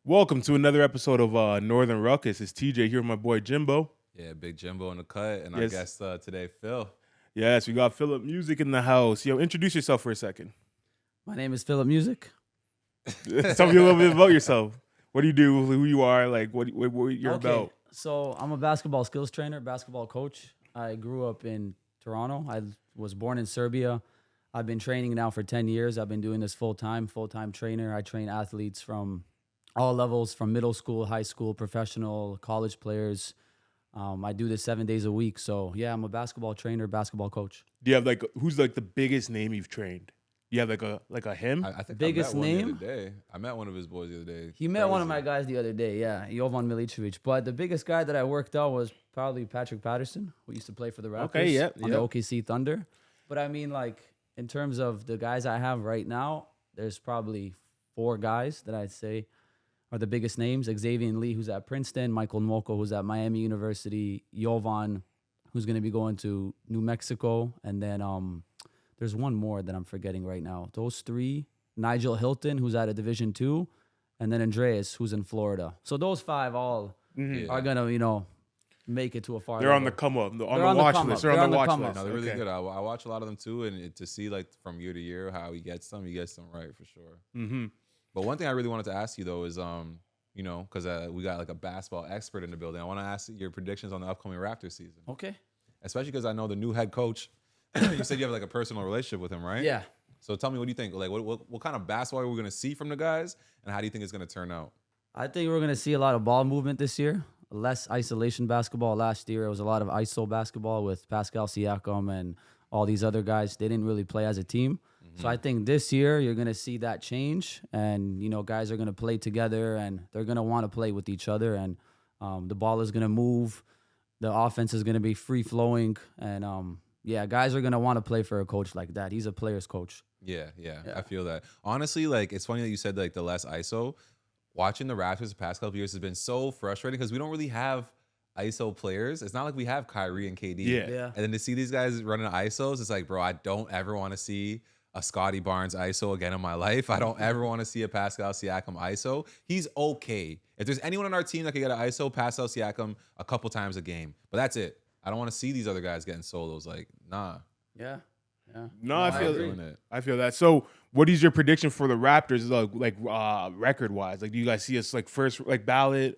Welcome to another episode of Northern Ruckus. It's TJ here with my boy Jimbo. Yeah, Big Jimbo in the cut, and Yes. our guest today, Phil. Yes, we got Filip Music in the house. Yo, introduce yourself for a second. My name is Filip Music. Tell me a little bit about yourself. What do you do? Who you are? Like what you're about? So I'm a basketball skills trainer, basketball coach. I grew up in Toronto. I was born in Serbia. I've been training now for 10 years. I've been doing this full-time trainer. I train athletes from all levels, from middle school, high school, professional, college players. I do this 7 days a week. So yeah, I'm a basketball trainer, basketball coach. Do you have who's the biggest name you've trained? You have like a him? I think Biggest I met name? one the other day. I met one of his boys the other day. He met one of my guys the other day, yeah, Jovan Milicevic. But the biggest guy that I worked out was probably Patrick Patterson, who used to play for the Raptors on the OKC Thunder. But I mean, like, in terms of the guys I have right now, there's probably 4 guys that I'd say are the biggest names. Xavier Lee, who's at Princeton, Michael Nwoko, who's at Miami University, Jovan, who's going to be going to New Mexico, and then there's one more that I'm forgetting right now. Those 3, Nigel Hilton, who's at a Division II, and then Andreas, who's in Florida. So those 5 all are going to, make it to a far They're level. on the come up. They're on the watch list. They're on the watch list. No, they're really Okay. good. I watch a lot of them too, and to see like from year to year how he gets them right for sure. Mm-hmm. But one thing I really wanted to ask you though is, because we got like a basketball expert in the building. I want to ask your predictions on the upcoming Raptors season, Okay. especially because I know the new head coach. You said you have like a personal relationship with him, right? Yeah. So tell me, what do you think? Like, what kind of basketball are we going to see from the guys, and how do you think it's going to turn out? I think we're going to see a lot of ball movement this year. Less isolation basketball. Last year, it was a lot of ISO basketball with Pascal Siakam and all these other guys. They didn't really play as a team. So I think this year, you're going to see that change. And, guys are going to play together, and they're going to want to play with each other. And the ball is going to move. The offense is going to be free-flowing. And, guys are going to want to play for a coach like that. He's a player's coach. Yeah, I feel that. Honestly, like, it's funny that you said like the less ISO. Watching the Raptors the past couple of years has been so frustrating because we don't really have ISO players. It's not like we have Kyrie and KD. Yeah. And then to see these guys running ISOs, it's like, bro, I don't ever want to see a Scotty Barnes ISO again in my life. I don't ever want to see a Pascal Siakam ISO. He's okay. If there's anyone on our team that can get an ISO, Pascal Siakam a couple times a game. But that's it. I don't want to see these other guys getting solos. Like, nah. Yeah. No, I feel doing it. I feel that. So, what is your prediction for the Raptors, record wise? Like, do you guys see us like first ballot?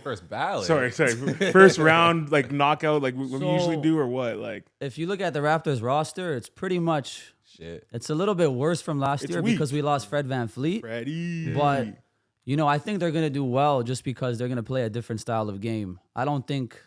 First ballot. Sorry, first round knockout like we usually do, or what? Like, If you look at the Raptors roster, it's pretty much Shit. it's a little bit worse from last It's year weak. because we lost Fred VanVleet. Freddie. But I think they're gonna do well just because they're gonna play a different style of game. I don't think,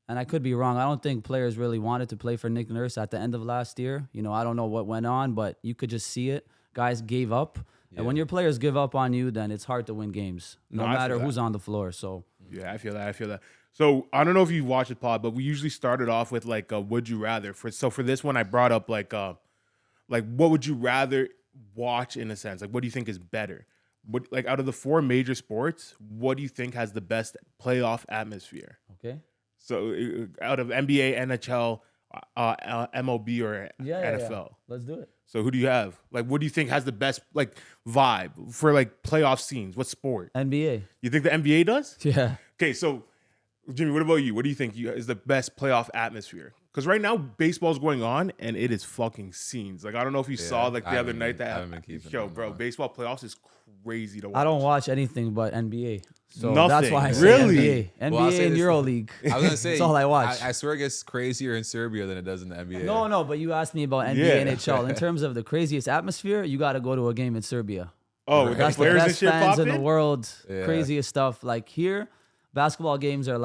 and I could be wrong, I don't think players really wanted to play for Nick Nurse at the end of last year. I don't know what went on, but you could just see it. Guys gave up. And when your players give up on you, then it's hard to win games, no I feel matter that. who's on the floor. So Yeah, I feel that. So I don't know if you watched the pod, but we usually started off with would you rather. For this one, I brought up what would you rather watch in a sense? Like, what do you think is better? What out of the 4 major sports, what do you think has the best playoff atmosphere? okay. So out of NBA, NHL, MLB, or NFL. Let's do it. So who do you have? Like, what do you think has the best vibe for playoff scenes? What sport? NBA. You think the NBA does? Yeah. Okay, so Jimmy, what about you? What do you think is the best playoff atmosphere? Because right now baseball's going on and it is fucking scenes. Like, I don't know if you saw the other night I haven't been keeping yo, them bro, on. baseball playoffs is crazy to watch. I don't watch anything but NBA. So Nothing. that's why I say Really? NBA. Well, I'll NBA say and this- EuroLeague. I was gonna say That's all I watch. I swear it gets crazier in Serbia than it does in the NBA. No, but you asked me about NBA, Yeah. NHL. In terms of the craziest atmosphere, you got to go to a game in Serbia. Oh, with the That's the players and best shit fans in the popping? world. Yeah. Craziest stuff. Like here, basketball games are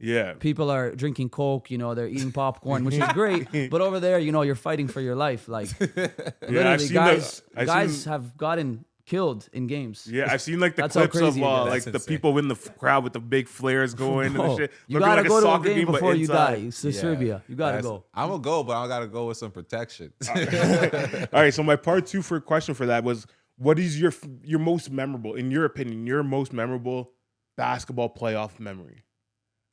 Yeah. people are drinking Coke, they're eating popcorn, which is great. But over there, you're fighting for your life. Like literally, seen guys I've seen- have gotten killed in games. Yeah, I've seen the That's how clips of crazy it is. the That's people in the crowd with the big flares going and Bro, shit. you Looking gotta like go to a soccer game but before you die. inside. It's Serbia. You gotta go. I'm gonna go, but I gotta go with some protection. All right, so my part 2 for question for that was, what is your most memorable, in your opinion, your most memorable basketball playoff memory?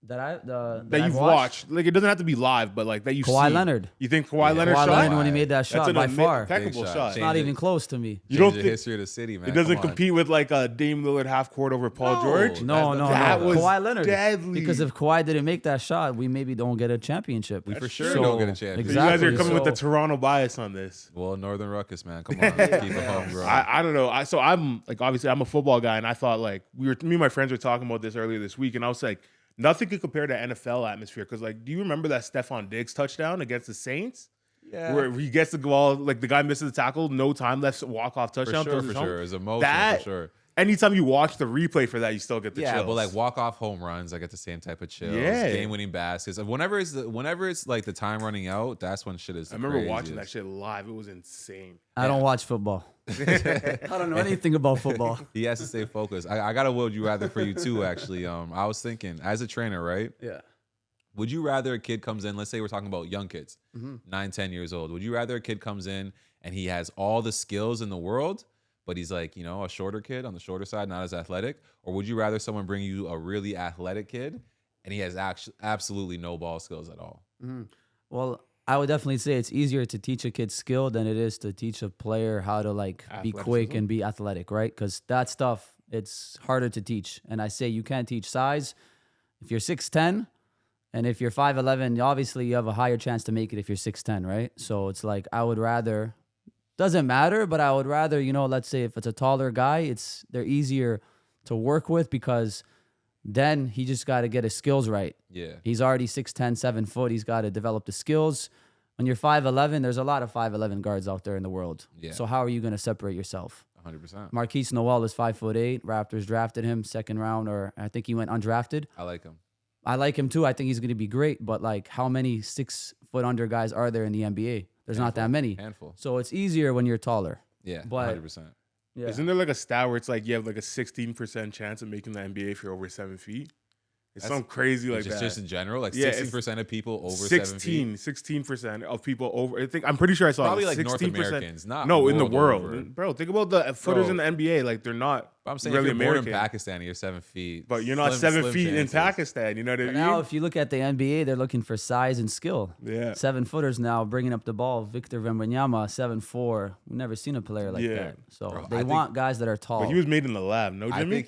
that you've watched. Like, it doesn't have to be live, but like that you've Kawhi seen. Leonard. You think Kawhi Leonard Kawhi shot? Leonard when he made that That's shot an by far. impeccable Big shot. It's not even close to me. You don't the think history of the city, man. it doesn't Come on. compete with like a Dame Lillard half court over Paul George? No. That was Kawhi Leonard. deadly. Because if Kawhi didn't make that shot, we maybe don't get a championship. We for sure So- don't get a championship. You guys are Exactly, coming with the so- Toronto bias on this. Well, Northern Ruckus, man. Come on, let's keep it homegrown. I don't know. So I'm like, obviously I'm a football guy, and I thought like me and my friends were talking about this earlier this week, and I was like, nothing could compare to NFL atmosphere. Because like, do you remember that Stephon Diggs touchdown against the Saints? Yeah. Where he gets the ball, like the guy misses the tackle, no time left, walk off For touchdown. sure, throws for his home. sure. It's emotional, That- for sure. Anytime you watch the replay for that, you still get the Yeah, chills. but like walk-off home runs, I get the same type of chills. Yeah. Game-winning baskets. Whenever it's like the time running out, that's when shit is. I remember watching that shit live. It was insane. I don't watch football. I don't know anything about football. He has to stay focused. I got a would you rather for you too. Actually, I was thinking as a trainer, right? Yeah. Would you rather a kid comes in? Let's say we're talking about young kids, Mm-hmm. 9, 10 years old. Would you rather a kid comes in and he has all the skills in the world, but he's like, a shorter kid on the shorter side, not as athletic? Or would you rather someone bring you a really athletic kid and he has absolutely no ball skills at all? Well, I would definitely say it's easier to teach a kid skill than it is to teach a player how to like be quick Athleticism. and be athletic, right? Because that stuff, it's harder to teach. And I say you can't teach size. If you're 6'10", and if you're 5'11", obviously you have a higher chance to make it if you're 6'10", right? So it's like I would rather, doesn't matter, but I would rather, let's say if it's a taller guy, they're easier to work with because then he just got to get his skills right. Yeah. He's already 6'10", 7 foot. He's got to develop the skills. When you're 5'11", there's a lot of 5'11" guards out there in the world. Yeah. So how are you going to separate yourself? 100%. Marquise Noel is 5'8". Raptors drafted him second round, or I think he went undrafted. I like him. I like him too. I think he's going to be great. But like, how many 6 foot under guys are there in the NBA? There's not that many. Handful. So it's easier when you're taller. Yeah, But- 100%. Yeah. Isn't there like a stat where it's like you have like a 16% chance of making the NBA if you're over 7 feet? It's That's- something crazy like that. Just in general, like Yeah, 16% of people over 7 feet. 16% of people over. I'm pretty sure I saw Probably it, like North 16%. Americans, not No, in the world world, over. bro. Think about the footers Bro. in the NBA. Like they're not. I'm saying really if you're American. born in Pakistan, you're 7 feet. But you're not Slim 7 feet in chances. Pakistan. You know what I But mean? now, if you look at the NBA, they're looking for size and skill. Yeah. 7 footers now bringing up the ball. Victor Wembanyama, 7'4". We've never seen a player like Yeah. that. So Bro, I they think- want guys that are tall. But he was made in the lab. No, I Jimmy. think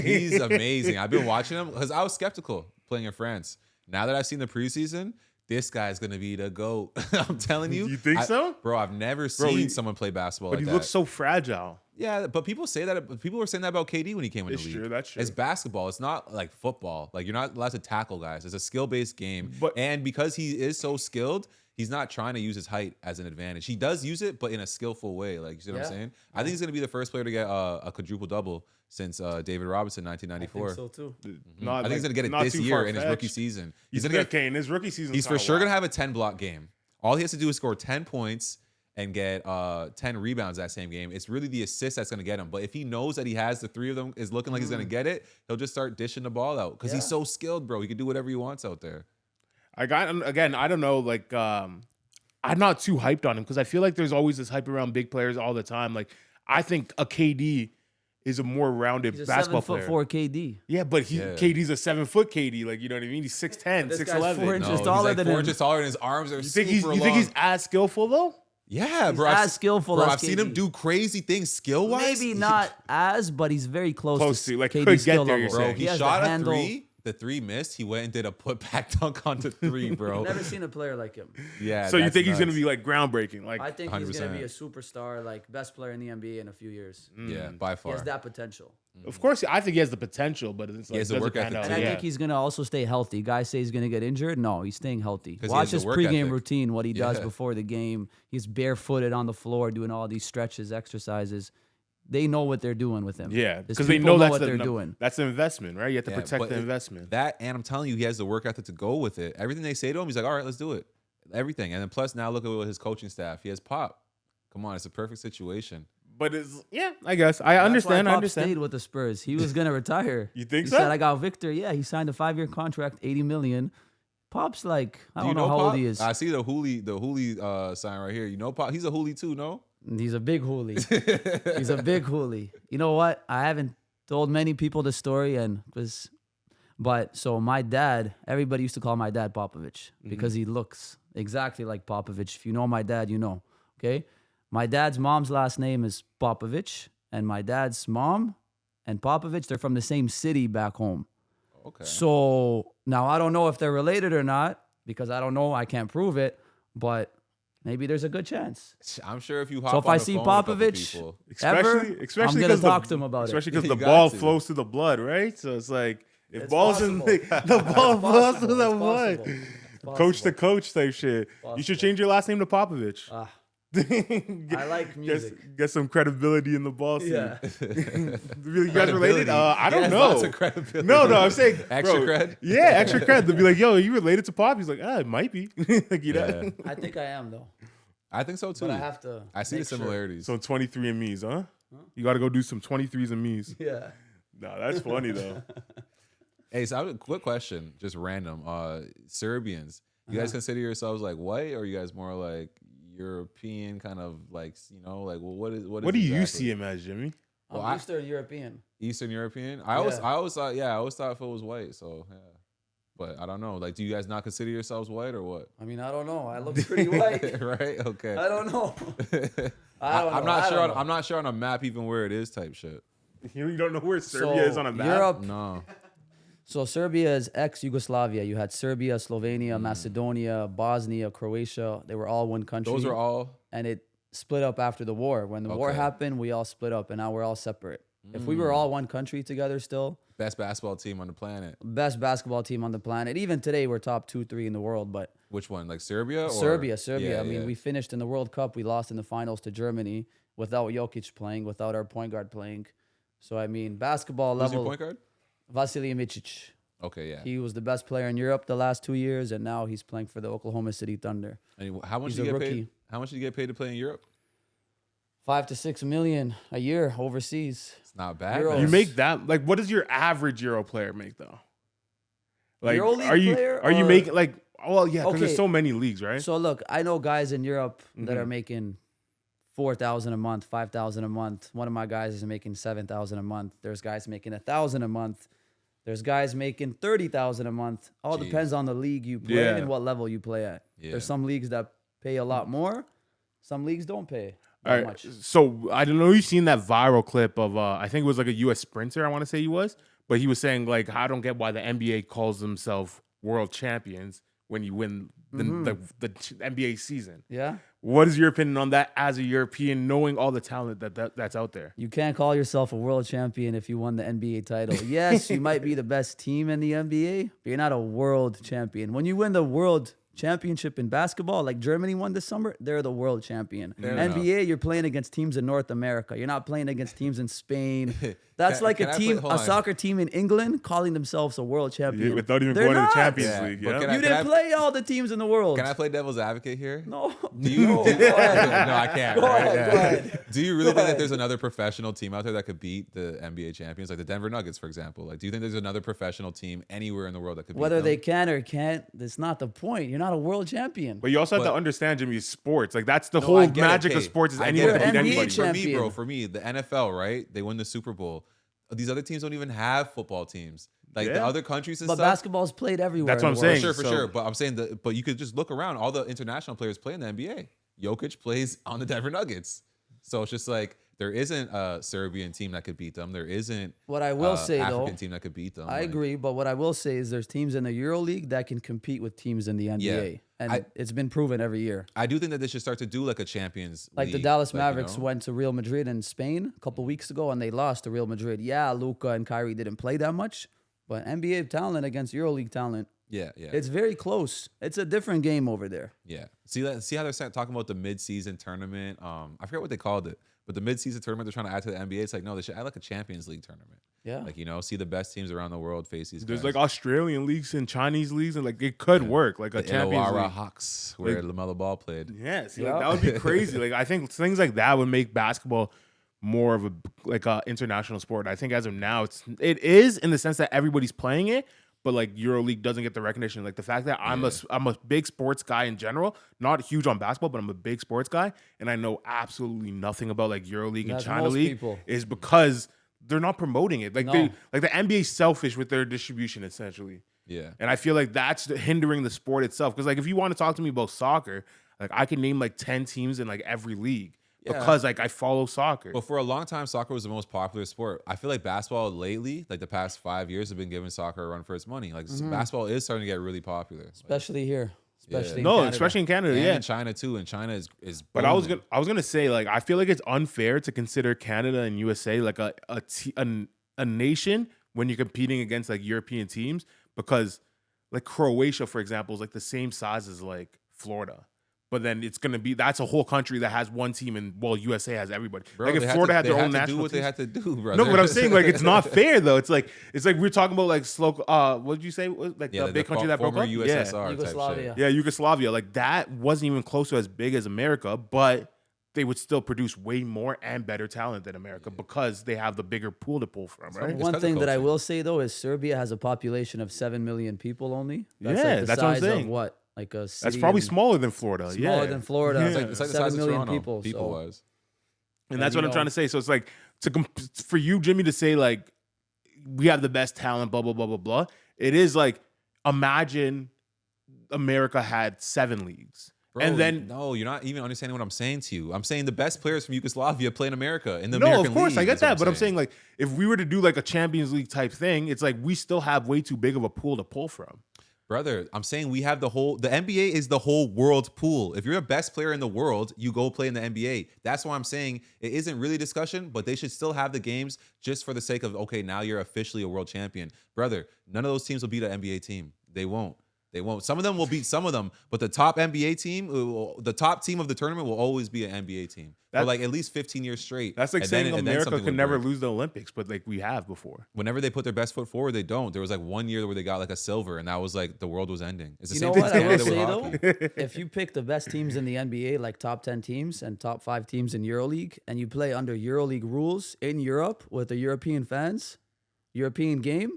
he's amazing. I've been watching him because I was skeptical playing in France. Now that I've seen the preseason, this guy's gonna be the GOAT. I'm telling you. You think so? Bro, I've never Bro, seen he- someone play basketball But like he that. looks so fragile. Yeah, but people say that. People were saying that about KD when he came in It's the league. true, that's true. It's basketball. It's not like football. Like you're not allowed to tackle guys. It's a skill-based game. But- And because he is so skilled, he's not trying to use his height as an advantage. He does use it, but in a skillful way. Like you see what I'm Yeah. saying? I think he's gonna be the first player to get a quadruple double since David Robinson, 1994. too. Not, I think he's gonna get it not this too year in his far-fetched. rookie season. He's gonna gonna get. get in his rookie season. He's for sure gonna have a 10-block game. All he has to do is score 10 points and get 10 rebounds that same game. It's really the assist that's going to get him. But if he knows that he has the 3 of them, is looking like he's going to get it, he'll just start dishing the ball out because he's Yeah. so skilled, bro. He can do whatever he wants out there. I don't know. Like, I'm not too hyped on him because I feel like there's always this hype around big players all the time. Like, I think a KD is a more rounded He's a basketball player. 7'4" KD. Yeah, but KD's a 7 foot KD. Like, you know what I mean? He's 6'10", This guy's 6'11". 4 inches No, taller he's like than 4 him. inches taller and his arms are You think super he's long. as skillful though? Yeah, He's bro. as skillful bro, as I've seen him KD. do crazy things skill-wise. Maybe not as, but he's very close, Close to, like, KD's could get skill there, level. you're Bro, saying. he has the shot a handle. 3. The 3 missed. He went and did a put-back dunk onto 3, bro. Never seen a player like him. Yeah. So you that's think he's nuts. gonna be like groundbreaking? Like, I think he's going to be a 100%. superstar, like best player in the NBA in a few years. Yeah, by He far. has that potential. of course, I think he has the potential, but it's like has the doesn't work pan ethic out. too. And I Yeah. think he's going to also stay healthy. Guys say he's going to get injured. No, he's staying healthy. 'Cause he Watch has the his work pregame ethic. routine, what he does Yeah. before the game. He's barefooted on the floor doing all these stretches, exercises. They know what they're doing with him. Yeah, His because they people know that's what the, they're doing. That's an investment, right? You have to Yeah, protect but the investment. That, and I'm telling you, he has the work ethic to go with it. Everything they say to him, he's like, all right, let's do it. Everything. And then plus now look at his coaching staff. He has Pop. Come on, it's a perfect situation. But it's I guess I That's understand. why I Pop understand. stayed with the Spurs. He was gonna retire. You think he so? said, "I got Victor." Yeah, he signed a 5-year contract, $80 million. Pop's like, I Do you don't know how Pop? old he is. I see the Hooli sign right here. You know Pop? He's a Hooli too, no? He's a big hoolie. He's a big hoolie. You know what? I haven't told many people the story, and because But so my dad, everybody used to call my dad Popovich because he looks exactly like Popovich. If you know my dad, you know. Okay. My dad's mom's last name is Popovich, and my dad's mom and Popovich, they're from the same city back home. Okay. So now I don't know if they're related or not because I don't know. I can't prove it, but maybe there's a good chance. I'm sure if you hop So if on I the see phone with a couple Popovich people, especially I'm gonna because talk to him about especially it. because You the got ball to. flows through the blood, right? So it's like if It's ball's in possible. the ball flows through the It's blood. possible. It's Coach to possible. coach type shit. You should change your last name to Popovich. Ah, Get- I like music. Get some credibility in the ball scene. Yeah. You guys related? I don't He has know. Lots of credibility. No, I'm saying Extra bro, cred? Yeah, extra cred. They'll be like, "Yo, are you related to Pop?" He's like, "Ah, it might be." Like, you know. Yeah. I think I am though, I think so too. but I have to. I see the make sure. similarities. So 23 and me's, huh? You got to go do some 23s and me's. Yeah. No, that's funny though. Hey, so I have a quick question, just random. Serbians, you guys consider yourselves like white, or you guys more like European, kind of like, you know, like, well, what is What do you exactly? see him as, Jimmy? I'm Well, Eastern European. Eastern European? Yeah. I always thought, I always thought Phil was white. So yeah, but I don't know. Like, do you guys not consider yourselves white or what? I mean, I don't know. I look pretty white. Right? Okay. I don't know. I don't I'm know. not I sure. don't know. I'm not sure on a map even where it is. Type shit. You don't know where Serbia is on a map? Europe. No. So Serbia is ex-Yugoslavia. You had Serbia, Slovenia, Macedonia, Bosnia, Croatia. They were all one country. Those are all. And it split up after the war. When the war Okay. happened, we all split up, and now we're all separate. If we were all one country together still, Best basketball team on the planet. best basketball team on the planet. Even today, we're top 2, 3 in the world. But Which one? Like Serbia? Or? Serbia. Yeah, I mean, yeah. we finished in the World Cup. We lost in the finals to Germany without Jokic playing, without our point guard playing. So, I mean, basketball Who's level, your point guard? Vasilij Micic. Okay, yeah. He was the best player in Europe the last 2 years, and now he's playing for the Oklahoma City Thunder. And how much He's did you a get paid? rookie. How much did you get paid to play in Europe? 5 to 6 million a year overseas. It's not bad. Euros. man. You make that like what does your average Euro player make though? Like Euroleague are you player making like well yeah because there's Okay. so many leagues, right? So look, I know guys in Europe that are making 4,000 a month, 5,000 a month. One of my guys is making 7,000 a month. There's guys making 1,000 a month. There's guys making 30,000 a month. All Jeez. depends on the league you play Yeah. and what level you play at. Yeah. There's some leagues that pay a lot more. Some leagues don't pay that All right. much. So I don't know if you've seen that viral clip of I think it was like a US sprinter, I want to say he was, but he was saying like I don't get why the NBA calls themselves world champions when you win the NBA season. Yeah. What is your opinion on that as a European, knowing all the talent that's out there? You can't call yourself a world champion if you won the NBA title. Yes, you might be the best team in the NBA, but you're not a world champion. When you win the world championship in basketball, like Germany won this summer, they're the world champion. NBA, you're playing against teams in North America. You're not playing against teams in Spain. That's like can a I team, hold a on. soccer team in England calling themselves a world champion. Without even They're going to the not. Champions Yeah, League. but Yeah? can I- You didn't play all the teams in the world. Can I play devil's advocate here? No. Do you? No, go ahead. No, I can't. Go right? ahead, Yeah. go ahead. Do you really Go think that ahead. there's another professional team out there that could beat the NBA champions, like the Denver Nuggets, for example? Like, do you think there's another professional team anywhere in the world that could beat Whether them? they can or can't, that's not the point. You're not a world champion. But you also have to But- understand, Jimmy, sports. Like that's the No, whole I get it, magic of Kate. sports is I anyone get can it. beat NBA anybody. For me, champion. bro, for me, the NFL, right? They win the Super Bowl. These other teams don't even have football teams. Like the Yeah. other countries and But stuff. basketball's played everywhere. That's in what the I'm world. saying. For So- sure. But I'm saying that. But you could just look around. All the international players play in the NBA. Jokic plays on the Denver Nuggets. So it's just like there isn't a Serbian team that could beat them. There isn't What I will say, African though, team that could beat them. I Like, agree. But what I will say is there's teams in the EuroLeague that can compete with teams in the NBA. And it's been proven every year. I do think that they should start to do like a Champions Like the League, Dallas you Mavericks know? went to Real Madrid in Spain a couple weeks ago and they lost to Real Madrid. Yeah, Luka and Kyrie didn't play that much, but NBA talent against EuroLeague talent, Yeah, yeah, it's very close. It's a different game over there. yeah. See how they're talking about the mid-season tournament. I forget what they called it, but the mid-season tournament they're trying to add to the NBA. It's like no, they should add like a Champions League tournament. Yeah. Like see the best teams around the world face these There's guys. like Australian leagues and Chinese leagues, and like it could work, like a the Champions Illawarra League. Hawks, where LaMelo Ball played. Yeah, see, Yeah. like, that would be crazy. Like I think things like that would make basketball more of a international sport. I think as of now, it is in the sense that everybody's playing it, but like EuroLeague doesn't get the recognition. Like the fact that I'm a big sports guy in general, not huge on basketball, but I'm a big sports guy, and I know absolutely nothing about like EuroLeague and That's China most League people. is because they're not promoting it. Like No. the NBA is selfish with their distribution essentially. Yeah. And I feel like that's hindering the sport itself. Because like if you want to talk to me about soccer, like I can name like 10 teams in like every league because like I follow soccer. But for a long time, soccer was the most popular sport. I feel like basketball lately, like the past 5 years, have been giving soccer a run for its money. Like basketball is starting to get really popular, especially here. Especially in No, Canada. especially in Canada, and yeah. in China too. And China is. But I was gonna say like I feel like it's unfair to consider Canada and USA like a nation when you're competing against like European teams because like Croatia, for example, is like the same size as like Florida. But then it's gonna be that's a whole country that has one team, and well, USA has everybody. Bro, like if Florida had their own national do what teams, they had to do, brother. no, but I'm saying like it's not fair though. It's like we're talking about like what did you say? Like the big country that broke former up? USSR type Yugoslavia. shit. Yeah, Yugoslavia. Like that wasn't even close to as big as America, but they would still produce way more and better talent than America because they have the bigger pool to pull from, right? One thing that I will say though is Serbia has a population of 7 million people only. That's Yeah, like the that's what I'm size saying. Of what? Like a city That's probably in- smaller than Florida. smaller than Florida. Yeah. It's like the 7 size of million Toronto, people. So, wise. And that's what you I'm trying know- to say. So it's like for you, Jimmy, to say like we have the best talent, blah blah blah blah blah. It is like imagine America had 7 leagues, Bro, and then no, you're not even understanding what I'm saying to you. I'm saying the best players from Yugoslavia play in America in the no, American of course League, I get is what that, but I'm saying like if we were to do like a Champions League type thing, it's like we still have way too big of a pool to pull from. brother, I'm saying we have the NBA is the whole world pool. If you're the best player in the world, you go play in the NBA. That's why I'm saying it isn't really discussion, but they should still have the games just for the sake of, okay, now you're officially a world champion. Brother, none of those teams will beat an NBA team. They won't. They won't. Some of them will beat some of them, but the top NBA team, the top team of the tournament will always be an NBA team for like at least 15 years straight. That's like And saying then America something could would never break. lose the Olympics, but like we have before. Whenever they put their best foot forward, they don't. There was like 1 year where they got like a silver, and that was like the world was ending. It's the You same know thing what with I will Canada say with though? hockey. If you pick the best teams in the NBA, like top 10 teams and top 5 teams in EuroLeague, and you play under EuroLeague rules in Europe with the European fans, European game,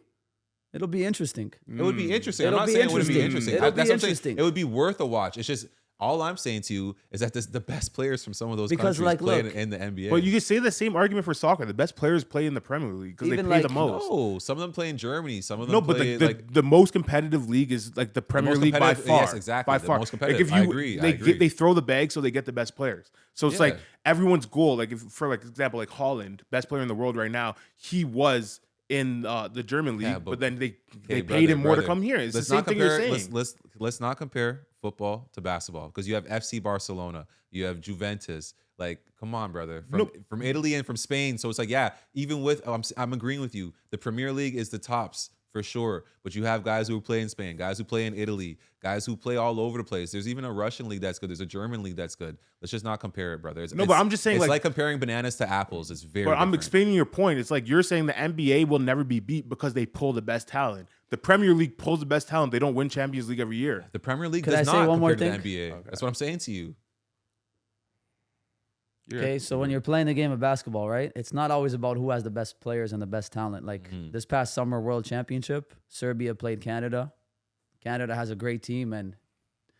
it'll be interesting. It would be interesting. It'll I'm not be saying it wouldn't be interesting. interesting. It'll That's be what I'm saying. interesting. It would be worth a watch. It's just all I'm saying to you is that the best players from some of those Because, countries like, play look, in the NBA. But you could say the same argument for soccer. The best players play in the Premier League because they Even pay like- the most. no, some of them play in Germany. Some of them No, but play the most competitive league is like the Premier most League by competitive- far. yes, exactly, By the far. most Like competitive. if I you, agree, I They, agree. they throw the bag so they get the best players. So it's like Yeah. everyone's goal. Like if for like example, like Holland, best player in the world right now, he was in the German league, Yeah, but then they Hey, paid him more to brother, come here. It's the let's same not thing compare, you're saying. Let's not compare football to basketball because you have FC Barcelona, you have Juventus. Like, come on, brother, from Italy and from Spain. So it's like, yeah, even with I'm agreeing with you. The Premier League is the tops for sure, but you have guys who play in Spain, guys who play in Italy, guys who play all over the place. There's even a Russian league that's good. There's a German league that's good. Let's just not compare it, brother. No, but I'm just saying, it's like- like comparing bananas to apples. It's very. But I'm different. explaining your point. It's like you're saying the NBA will never be beat because they pull the best talent. The Premier League pulls the best talent. They don't win Champions League every year. The Premier League Could does I say not one more compare to thing? the NBA. That's what I'm saying to you. Okay, so when you're playing the game of basketball, right? It's not always about who has the best players and the best talent. Like this past summer World Championship, Serbia played Canada. Canada has a great team,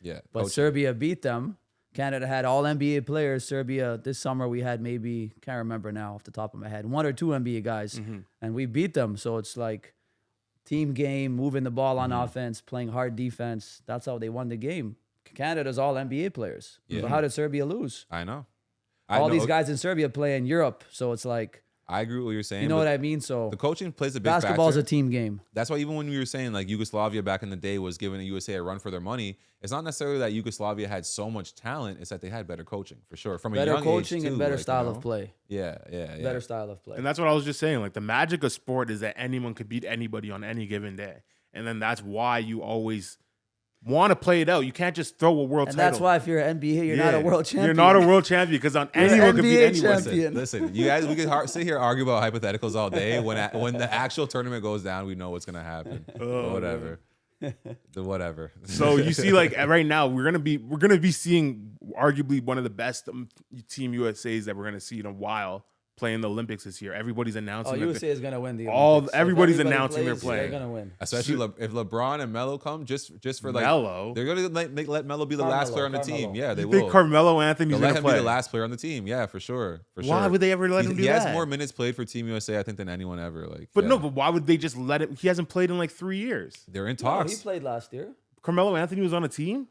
Yeah, but coaching. Serbia beat them. Canada had all NBA players. Serbia this summer we had maybe can't remember now off the top of my head 1 or 2 NBA guys, and we beat them. So it's like team game, moving the ball on offense, playing hard defense. That's how they won the game. Canada's all NBA players. Yeah. So how did Serbia lose? I know. All know. these guys in Serbia play in Europe, so it's like I agree with what you're saying. you know but what I mean. So The coaching plays a big basketball's factor. a team game. That's why even when we were saying like Yugoslavia back in the day was giving the USA a run for their money, it's not necessarily that Yugoslavia had so much talent. It's that they had better coaching for sure. From a Better young coaching age too, and better like, style you of know? play. Yeah. Better style of play. And that's what I was just saying. Like the magic of sport is that anyone could beat anybody on any given day. And then that's why you always want to play it out. You can't just throw a world And title. that's why if you're an NBA, you're not a Yeah. world champion. You're not a world champion because on You're an anyone could beat NBA anyone. champion. Listen, you guys, we could sit here and argue about hypotheticals all day. When the actual tournament goes down, we know what's gonna happen. But whatever. The whatever. So you see, like right now, we're gonna be seeing arguably one of the best Team USAs that we're gonna see in a while play in the Olympics this year. Everybody's announcing. USA is gonna win the Olympics. Everybody's announcing they're playing. They're gonna win. Especially if LeBron and Melo come, just for like Melo. they're gonna let Melo be the last player on the team. Yeah, they You will. think Carmelo Anthony's They'll let gonna him play? be the last player on the team. Yeah, for sure. Why would they ever let him do he that? He has more minutes played for Team USA, I think, than anyone ever. But why would they just let him? He hasn't played in like 3 years. They're in talks. No, he played last year. Carmelo Anthony was on a team.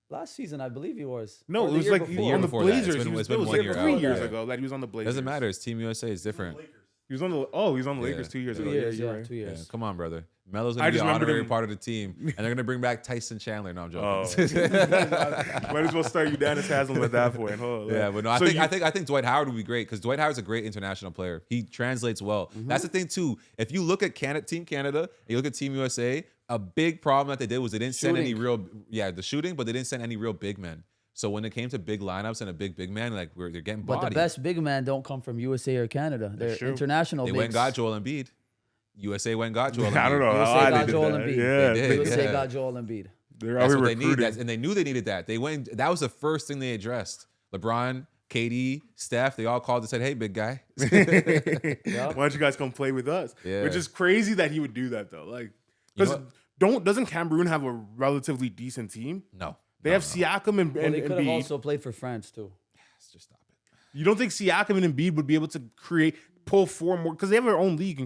Last season, I believe he was. No, Or it the was year like before. on the before that. Blazers. It's been 1 year 3 out. years Yeah. ago that he was on the Blazers. Doesn't matter. It's Team USA. It's different. He was on the he was on the Lakers 2 years 2 ago. years, you're yeah, right. 2 years. Yeah, come on, brother. Melo's gonna I be just an remembered honorary him- part of the team, and they're gonna bring back Tyson Chandler. No, I'm joking. Might as well start you Dennis Haslam at that point. Yeah, but no, I So think Dwight Howard would be great because Dwight Howard's a great international player. He translates well. That's the thing too. If you look at Team Canada, and you look at Team USA, a big problem that they did was they didn't send any real the shooting, but they didn't send any real big men. So when it came to big lineups and a big man, like they're getting bodied. But the best big men don't come from USA or Canada. They're true. international. They bigs. went and got Joel Embiid. USA went and got Joel Embiid. I don't know USA how got they did Joel that. Embiid. Yeah, They did. USA Yeah. got Joel Embiid. they're out That's here what they need. recruiting. And they knew they needed that. That was the first thing they addressed. LeBron, KD, Steph, they all called and said, "Hey, big guy." Why don't you guys come play with us? Yeah. Which is crazy that he would do that though. Like, You because know doesn't Cameroon have a relatively decent team? No. They have Siakam and Well, they could have Embiid. also played for France too. Let's just stop it. You don't think Siakam and Embiid would be able to pull 4 more because they have their own league in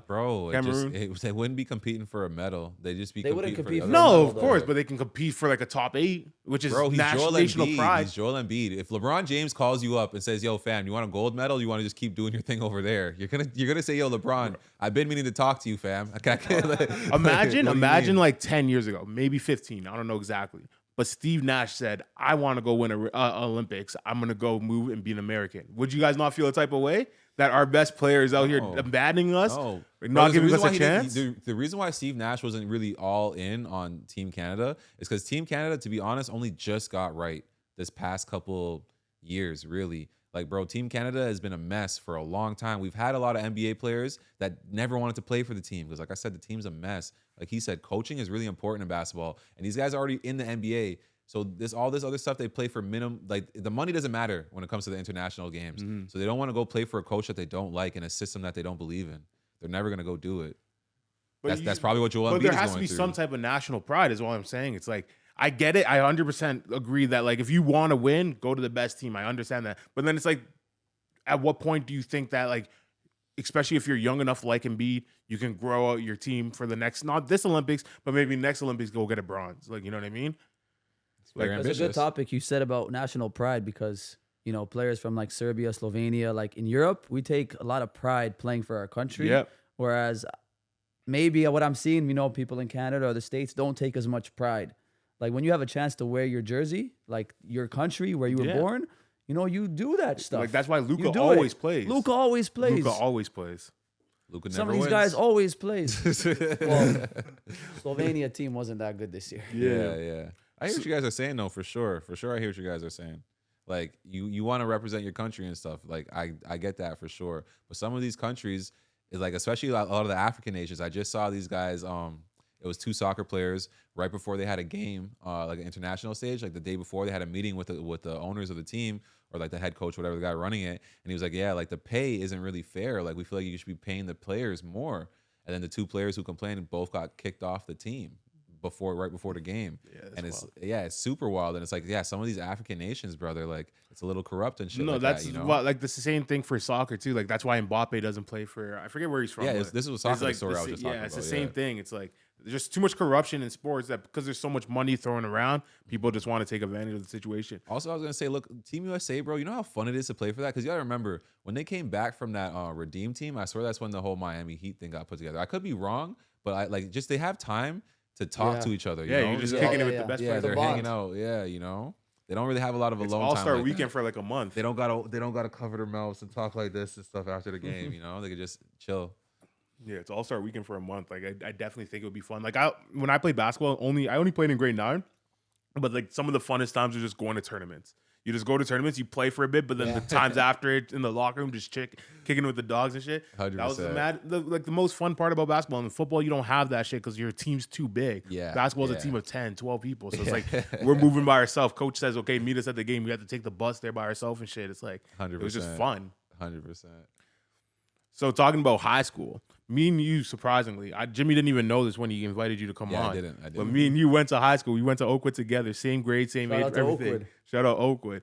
Bro, Cameroon? they wouldn't be competing for a medal. They just be They wouldn't competing compete for the for other a No, medal, of course, though. but they can compete for like a top 8, which is Bro, he's Joel national Embiid. pride. He's Joel Embiid. If LeBron James calls you up and says, "Yo, fam, you want a gold medal? You want to just keep doing your thing over there?" You're gonna say, "Yo, LeBron, I've been meaning to talk to you, fam." Imagine What do you mean? like 10 years ago, maybe 15. I don't know exactly. But Steve Nash said, "I want to go win a Olympics. I'm gonna go move and be an American." Would you guys not feel a type of way that our best player is out here No. abandoning us, No. not Bro, giving us a the chance? The reason why Steve Nash wasn't really all in on Team Canada is because Team Canada, to be honest, only just got right this past couple years, really. Like, bro, Team Canada has been a mess for a long time. We've had a lot of NBA players that never wanted to play for the team because, like I said, the team's a mess. Like he said, coaching is really important in basketball, and these guys are already in the NBA. So all this other stuff they play for minimum, like the money doesn't matter when it comes to the international games. So they don't want to go play for a coach that they don't like in a system that they don't believe in. They're never gonna go do it. That's probably what Joel Embiid is going But through. there has to be some type of national pride, is all I'm saying. It's like, I get it. I 100% agree that, like, if you want to win, go to the best team. I understand that. But then it's like, at what point do you think that, like, especially if you're young enough like Embiid, you can grow out your team for the next, not this Olympics, but maybe next Olympics, go get a bronze. Like, you know what I mean? Very That's a ambitious. good topic you said about national pride because, you know, players from like Serbia, Slovenia, like in Europe, we take a lot of pride playing for our country. Yep. Whereas maybe what I'm seeing, you know, people in Canada or the States don't take as much pride. Like when you have a chance to wear your jersey, like your country where you were born, you know, you do that stuff. Like, that's why You Luka do always it. plays. Luka always plays. Luka always plays. Luka never Some of these wins. guys always plays. Well, Slovenia team wasn't that good this year. Yeah. I hear what you guys are saying though, for sure. For sure, I hear what you guys are saying. Like you want to represent your country and stuff. Like I get that for sure. But some of these countries is like, especially a lot of the African nations. I just saw these guys. It was 2 soccer players right before they had a game, like an international stage. Like the day before, they had a meeting with the owners of the team or like the head coach, whatever, the guy running it. And he was like, "Yeah, like the pay isn't really fair. Like we feel like you should be paying the players more." And then the 2 players who complained both got kicked off the team right before the game. And it's super wild. And it's like, yeah, some of these African nations, brother, like it's a little corrupt and shit. No, like that's that, you know? what, like, that's the same thing for soccer too. Like, that's why Mbappe doesn't play for, I forget where he's from. Yeah, but this was it's soccer story I was just talking it's about, the same yeah. thing. It's like there's just too much corruption in sports that because there's so much money thrown around, people just want to take advantage of the situation. Also, I was gonna say, look, Team USA, bro. You know how fun it is to play for that? Because you gotta remember when they came back from that Redeem team. I swear that's when the whole Miami Heat thing got put together. I could be wrong, but they have time to talk to each other. You know? You're just kicking it with the best Yeah, players. they're bond. hanging out. Yeah, you know, they don't really have a lot of It's alone All-Star time. weekend for like a month. They don't gotta cover their mouths and talk like this and stuff after the game. You know, they could just chill. Yeah, it's All-Star weekend for a month. Like, I definitely think it would be fun. Like, when I played basketball, I only played in grade 9, but like some of the funnest times are just going to tournaments. You just go to tournaments, you play for a bit, but then the times after it in the locker room, just kicking with the dogs and shit. 100%. That was the most fun part about basketball. In football, you don't have that shit because your team's too big. Yeah, Basketball's yeah. a team of 10, 12 people. So it's like we're moving by ourselves. Coach says, okay, meet us at the game. We have to take the bus there by ourselves and shit. It's like, 100%. it was just fun. 100%. So talking about high school, me and you, surprisingly, Jimmy didn't even know this when he invited you to come on. I didn't. But me and you went to high school. We went to Oakwood together, same grade, same age, everything. Oakwood. Shout out Oakwood.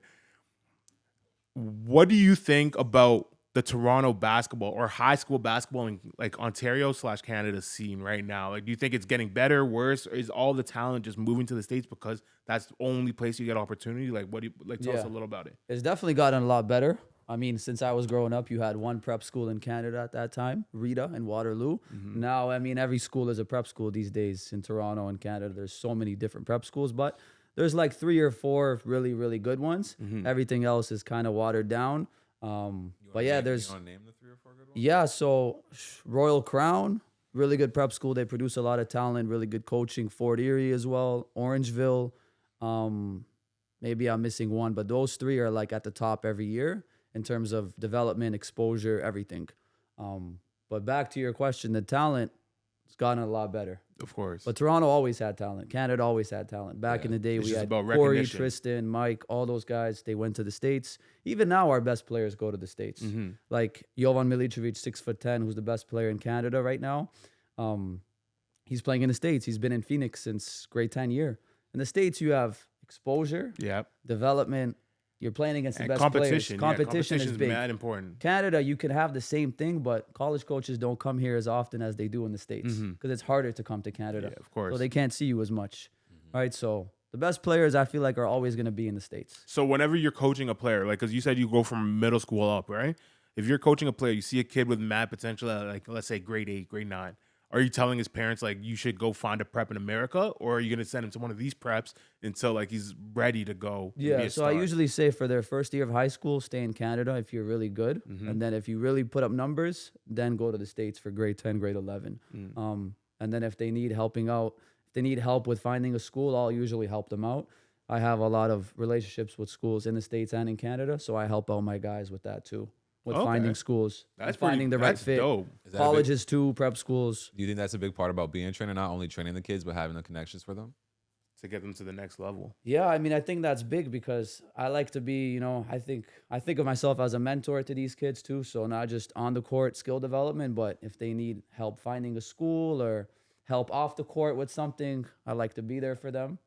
What do you think about the Toronto basketball or high school basketball in like Ontario/Canada scene right now? Like, do you think it's getting better, worse? Or is all the talent just moving to the States because that's the only place you get opportunity? Like, what do you like? Tell us a little about it. It's definitely gotten a lot better. I mean, since I was growing up, you had one prep school in Canada at that time, Rita in Waterloo. Mm-hmm. Now, I mean, every school is a prep school these days in Toronto and Canada. There's so many different prep schools, but there's like 3 or 4 really, really good ones. Mm-hmm. Everything else is kind of watered down. But yeah, there's. You want to name the 3 or 4 good ones? Yeah, so Royal Crown, really good prep school. They produce a lot of talent, really good coaching. Fort Erie as well, Orangeville. Maybe I'm missing one, but those 3 are like at the top every year in terms of development, exposure, everything. But back to your question, the talent has gotten a lot better. Of course. But Toronto always had talent. Canada always had talent. Back in the day, we had Corey, Tristan, Mike, all those guys. They went to the States. Even now, our best players go to the States. Mm-hmm. Like Jovan Milicevic, 6'10", who's the best player in Canada right now. He's playing in the States. He's been in Phoenix since grade 10 year. In the States, you have exposure, development. You're playing against the best competition. players. Competition is big. Mad important. Canada, you can have the same thing, but college coaches don't come here as often as they do in the States because it's harder to come to Canada. Yeah, of course. So they can't see you as much. All right, so the best players, I feel like, are always going to be in the States. So whenever you're coaching a player, like, because you said you go from middle school up, right? If you're coaching a player, you see a kid with mad potential at, like, let's say grade 8, grade 9. Are you telling his parents, like, you should go find a prep in America, or are you going to send him to one of these preps until, like, he's ready to go? Yeah, so I usually say for their first year of high school, stay in Canada if you're really good. Mm-hmm. And then if you really put up numbers, then go to the States for grade 10, grade 11. And then if they need help with finding a school, I'll usually help them out. I have a lot of relationships with schools in the States and in Canada, so I help out my guys with that too. With finding schools, finding the right fit. Dope. Colleges too, prep schools. Do you think that's a big part about being a trainer, not only training the kids, but having the connections for them? To get them to the next level. Yeah, I mean, I think that's big because I like to be, I think of myself as a mentor to these kids too. So not just on the court skill development, but if they need help finding a school or help off the court with something, I like to be there for them.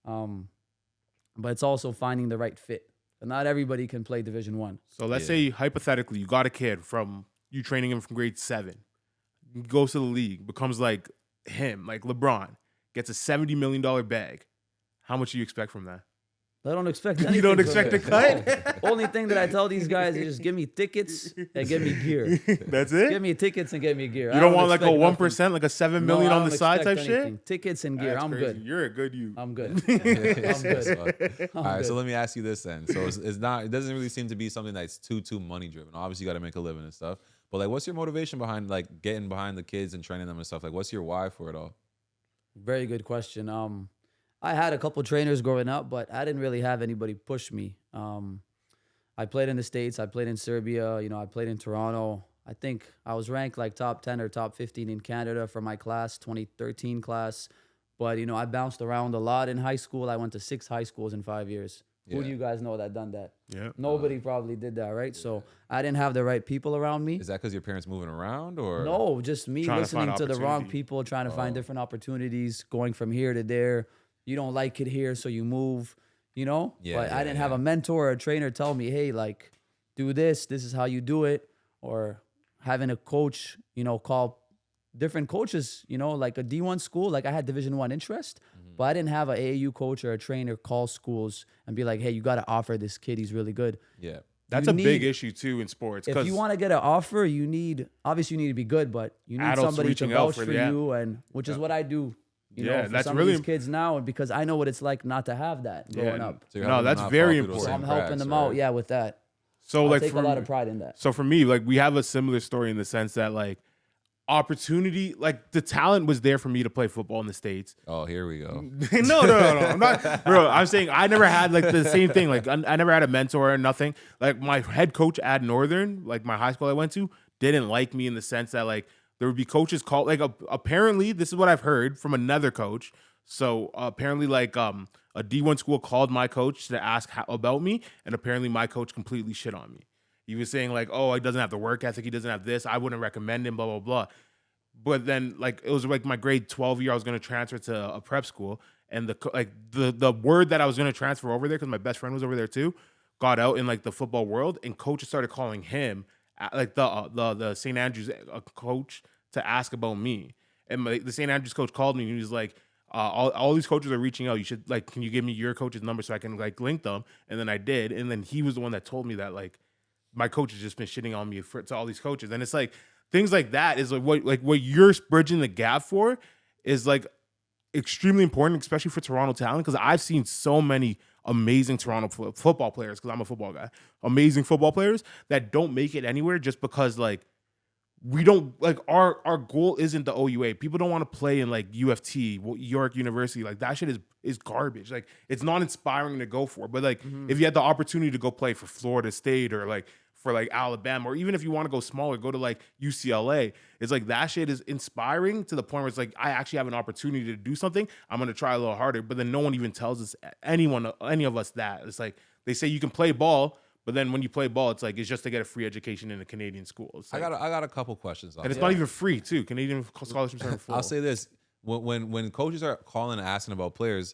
But it's also finding the right fit. But not everybody can play Division I. So let's say, hypothetically, you got a kid from you training him from grade 7, goes to the league, becomes like him, like LeBron, gets a $70 million bag. How much do you expect from that? I don't expect anything. You don't expect a cut? Only thing that I tell these guys is just give me tickets and give me gear. That's it? Give me tickets and give me gear. You don't want like a 1%, like a $7 million on the side type shit? Tickets and gear. That's I'm crazy. good. You're a good you. I'm good. I'm good. All right, so let me ask you this then. So it's not. It doesn't really seem to be something that's too money driven. Obviously, you got to make a living and stuff. But like, what's your motivation behind like getting behind the kids and training them and stuff? Like, what's your why for it all? Very good question. I had a couple trainers growing up, but I didn't really have anybody push me. I played in the States. I played in Serbia. I played in Toronto. I think I was ranked like top 10 or top 15 in Canada for my class, 2013 class. But, I bounced around a lot in high school. I went to 6 high schools in 5 years. Yeah. Who do you guys know that done that? Yeah. Nobody probably did that, right? Yeah. So I didn't have the right people around me. Is that because your parents moving around or? No, just me listening to the wrong people, trying to find different opportunities, going from here to there. You don't like it here, so you move, Yeah, but I didn't have a mentor or a trainer tell me, hey, like, do this. This is how you do it. Or having a coach, call different coaches, like a D1 school. Like I had Division I interest, but I didn't have an AAU coach or a trainer call schools and be like, hey, you got to offer this kid. He's really good. Yeah. That's a big issue, too, in sports. If you want to get an offer, obviously you need to be good, but you need somebody to vouch for you, and which is what I do. For some of these kids now, because I know what it's like not to have that growing up. So that's very important. So I'm helping them out, with that. So I take a lot of pride in that. So for me, like we have a similar story in the sense that like opportunity, like the talent was there for me to play football in the States. Oh, here we go. No. I'm not, bro. I'm saying I never had like the same thing. Like I never had a mentor or nothing. Like my head coach at Northern, like my high school I went to, didn't like me in the sense that like. There would be coaches called, like, apparently, this is what I've heard from another coach. So, apparently, like, a D1 school called my coach to ask about me, and apparently my coach completely shit on me. He was saying like, oh, he doesn't have the work ethic. He doesn't have this. I wouldn't recommend him, blah, blah, blah. But then like, it was like my grade 12 year, I was going to transfer to a prep school. And the word that I was going to transfer over there, because my best friend was over there too, got out in like the football world, and coaches started calling him, like the St. Andrews coach, to ask about me. And the St. Andrews coach called me, and he was like, all these coaches are reaching out. You should like, can you give me your coach's number so I can like link them? And then I did. And then he was the one that told me that like my coach has just been shitting on me to all these coaches. And it's like things like that is like what you're bridging the gap for is like extremely important, especially for Toronto talent, because I've seen so many amazing Toronto football players, because I'm a football guy, amazing football players that don't make it anywhere just because like we don't like our goal isn't the OUA. People don't want to play in like UFT, York University. Like that shit is garbage. Like it's not inspiring to go for. But like if you had the opportunity to go play for Florida State or like for like Alabama, or even if you want to go smaller, go to like UCLA, it's like that shit is inspiring to the point where it's like I actually have an opportunity to do something. I'm gonna try a little harder. But then no one even tells us any of us that. It's like they say you can play ball. But then when you play ball, it's like it's just to get a free education in a Canadian school. Like, I got a couple questions on and it's not even free too. Canadian scholarships aren't full. I'll say this: when coaches are calling and asking about players,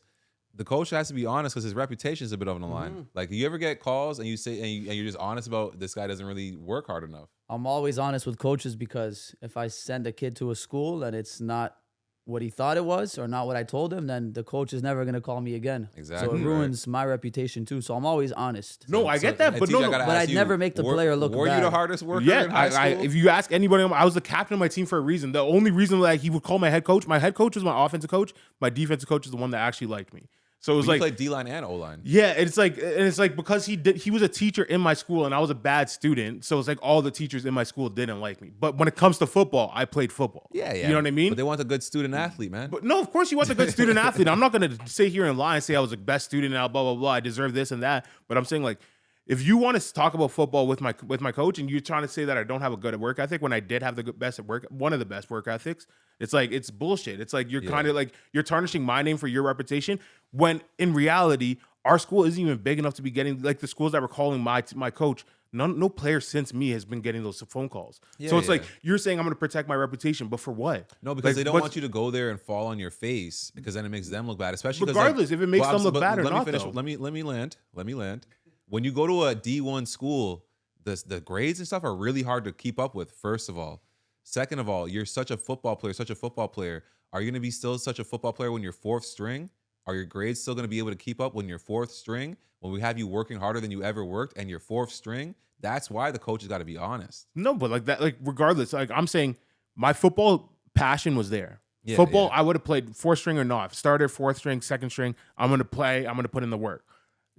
the coach has to be honest because his reputation is a bit on the line. Like, you ever get calls and you say and you're just honest about this guy doesn't really work hard enough? I'm always honest with coaches, because if I send a kid to a school and it's not what he thought it was or not what I told him, then the coach is never going to call me again. Exactly. So it ruins my reputation too. So I'm always honest. No, I get that, but but I'd never make the player look Were bad. you the hardest worker in high school? If you ask anybody, I was the captain of my team for a reason. The only reason that he would call my head coach was my offensive coach. My defensive coach is the one that actually liked me. So it was You like played D-line and O-line. Yeah, it's like because he was a teacher in my school and I was a bad student. So it's like all the teachers in my school didn't like me. But when it comes to football, I played football. Yeah. You know what I mean? But they want a good student athlete, man. But no, of course you want the good student athlete. I'm not gonna sit here and lie and say I was the best student and blah blah blah. I deserve this and that. But I'm saying like, if you want to talk about football with my coach and you're trying to say that I don't have a good work ethic when I did have the best at work, one of the best work ethics, it's like it's bullshit. It's like you're kind of like you're tarnishing my name for your reputation when in reality our school isn't even big enough to be getting like the schools that were calling my coach. No player since me has been getting those phone calls. So it's like you're saying I'm going to protect my reputation, but for what? No, because like, they don't want you to go there and fall on your face, because then it makes them look bad. Especially regardless if it makes them look bad or not. Let me land. When you go to a D1 school, the grades and stuff are really hard to keep up with, first of all. Second of all, you're such a football player. Are you going to be still such a football player when you're fourth string? Are your grades still going to be able to keep up when you're fourth string? When we have you working harder than you ever worked and you're fourth string? That's why the coach has got to be honest. No, but like that, like regardless, like I'm saying my football passion was there. Football, I would have played fourth string or not. Starter, fourth string, second string. I'm going to play. I'm going to put in the work.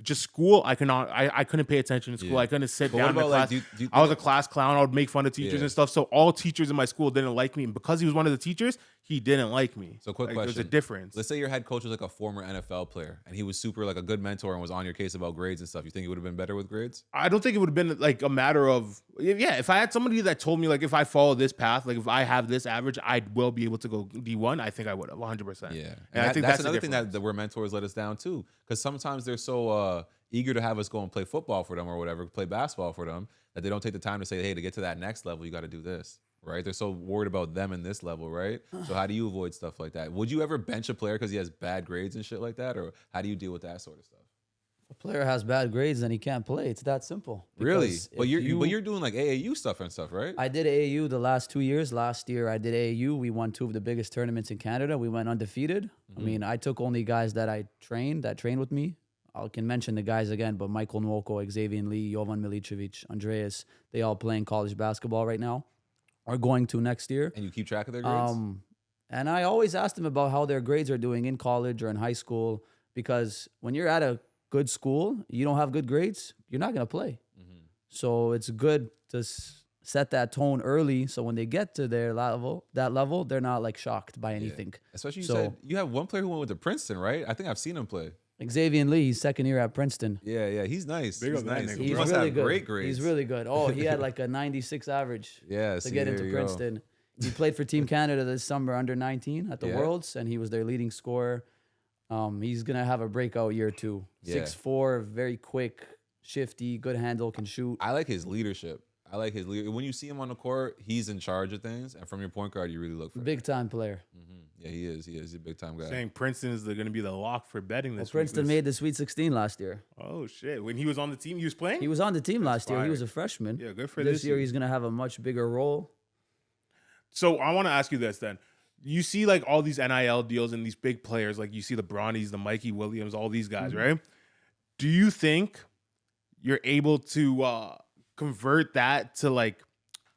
Just school, I couldn't pay attention in school. I couldn't sit down in my class. I was a class clown. I would make fun of teachers and stuff. So all teachers in my school didn't like me. And because he was one of the teachers, he didn't like me. So quick question. There's a difference. Let's say your head coach was like a former NFL player and he was super like a good mentor and was on your case about grades and stuff. You think it would have been better with grades? I don't think it would have been like a matter of, if I had somebody that told me like if I follow this path, like if I have this average, I will be able to go D1. I think I would have 100%. Yeah. And I think that's another thing that where mentors let us down too. Because sometimes they're so eager to have us go and play football for them or whatever, play basketball for them, that they don't take the time to say, hey, to get to that next level, you got to do this, right? They're so worried about them in this level, right? So how do you avoid stuff like that? Would you ever bench a player because he has bad grades and shit like that? Or how do you deal with that sort of stuff? If a player has bad grades, then he can't play. It's that simple. Really? But you're doing like AAU stuff and stuff, right? I did AAU the last 2 years. Last year I did AAU. We won 2 of the biggest tournaments in Canada. We went undefeated. I mean, I took only guys that trained with me. I can mention the guys again, but Michael Nwoko, Xavier Lee, Jovan Milicevic, Andreas, they all playing college basketball right now, are going to next year. And you keep track of their grades? And I always ask them about how their grades are doing in college or in high school, because when you're at a good school, you don't have good grades, you're not going to play. So it's good to set that tone early, so when they get to that level, they're not like shocked by anything. Especially you said you have one player who went to Princeton, right? I think I've seen him play. Xavier Lee, he's second year at Princeton. Yeah, he's nice. He's nice. He's He must really have good. great grades. He's really good. Oh, he had like a 96 average to get into Princeton. He played for Team Canada this summer under 19 at the Worlds, and he was their leading scorer. He's going to have a breakout year too. 6'4", very quick, shifty, good handle, can shoot. I like his leadership. When you see him on the court, he's in charge of things. And from your point guard, you really look for big time player. Yeah, he is. He is a big time guy. Saying Princeton is going to be the lock for betting this week. Princeton made the Sweet 16 last year. Oh, shit. When he was on the team, he was playing? He was on the team last year. He was a freshman. Yeah, good for this year. He's going to have a much bigger role. So I want to ask you this then. You see like all these NIL deals and these big players, like you see the Bronnies, the Mikey Williams, all these guys, right? Do you think you're able to convert that to like,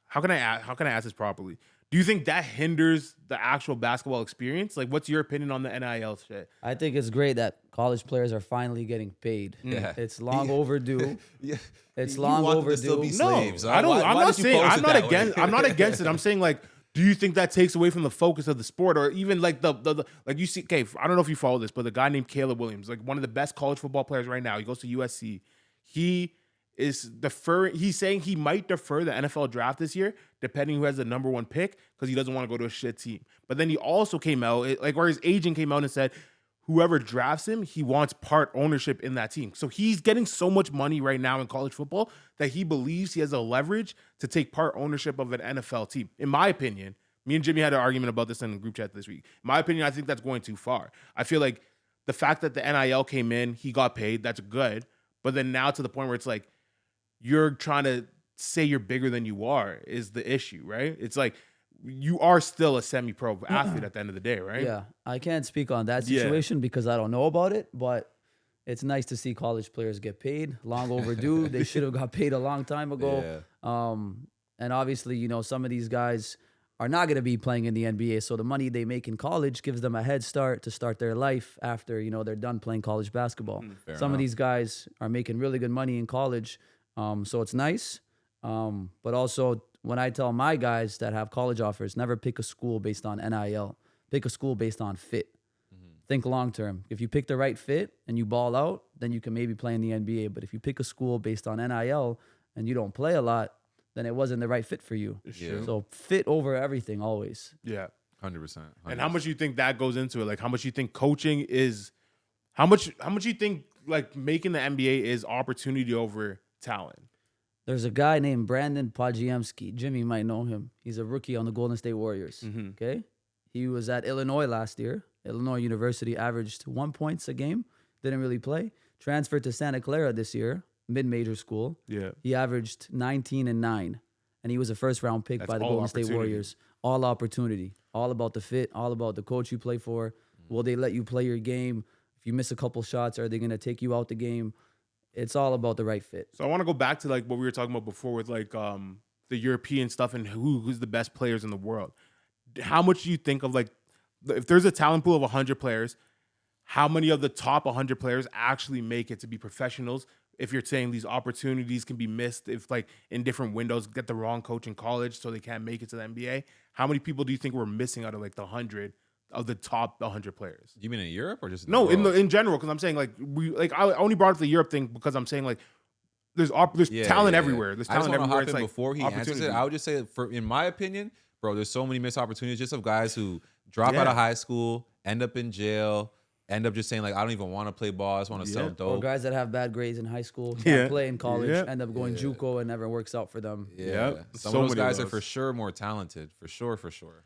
how can I ask this properly? Do you think that hinders the actual basketball experience? Like, what's your opinion on the NIL shit? I think it's great that college players are finally getting paid. Yeah. It's long overdue. Yeah. It's You long want them to overdue. still be slaves. I don't. I'm not saying. I'm not against. Way? I'm not against it. I'm saying like, do you think that takes away from the focus of the sport, or even like the like you see? Okay, I don't know if you follow this, but the guy named Caleb Williams, like one of the best college football players right now. He goes to USC. He is deferring. He's saying he might defer the NFL draft this year, depending who has the number 1 pick, because he doesn't want to go to a shit team. But then he also came out, or his agent came out and said, whoever drafts him, he wants part ownership in that team. So he's getting so much money right now in college football that he believes he has a leverage to take part ownership of an NFL team. In my opinion, me and Jimmy had an argument about this in the group chat this week. In my opinion, I think that's going too far. I feel like the fact that the NIL came in, he got paid, that's good. But then now to the point where it's like, you're trying to say you're bigger than you are is the issue, right? It's like you are still a semi-pro athlete at the end of the day, right? Yeah, I can't speak on that situation because I don't know about it, but it's nice to see college players get paid. Long overdue. They should have got paid a long time ago. Yeah. And obviously, you know, some of these guys are not going to be playing in the NBA, so the money they make in college gives them a head start to start their life after, you know, they're done playing college basketball. Some of these guys are making really good money in college. So it's nice. But also when I tell my guys that have college offers, never pick a school based on NIL. Pick a school based on fit. Think long-term. If you pick the right fit and you ball out, then you can maybe play in the NBA. But if you pick a school based on NIL and you don't play a lot, then it wasn't the right fit for you. Yeah. So fit over everything always. Yeah. 100%. And how much do you think that goes into it? Like how much you think coaching is, how much you think like making the NBA is opportunity over talent? There's a guy named Brandon Podziemski. Jimmy might know him. He's a rookie on the Golden State Warriors. Okay? He was at Illinois last year. Illinois University averaged 1 point a game. Didn't really play. Transferred to Santa Clara this year, mid-major school. Yeah. He averaged 19 and 9. And he was a first-round pick by the Golden State Warriors. All opportunity. All about the fit. All about the coach you play for. Will they let you play your game? If you miss a couple shots, are they going to take you out the game? It's all about the right fit. So I want to go back to like what we were talking about before with like the European stuff and who's the best players in the world. How much do you think of like, if there's a talent pool of 100 players, how many of the top 100 players actually make it to be professionals? If you're saying these opportunities can be missed, if like in different windows, get the wrong coach in college so they can't make it to the NBA, how many people do you think we're missing out of like the 100 of the top 100 players? You mean in Europe or just in general? Because I'm saying like I only brought up the Europe thing because I'm saying like there's talent everywhere. There's talent everywhere. It's like before he answers it, I would just say in my opinion, bro, there's so many missed opportunities just of guys who drop out of high school, end up in jail, end up just saying like I don't even want to play ball, I just want to sell dope. Or guys that have bad grades in high school, can't play in college, end up going JUCO and never works out for them. Some of those guys are for sure more talented, for sure.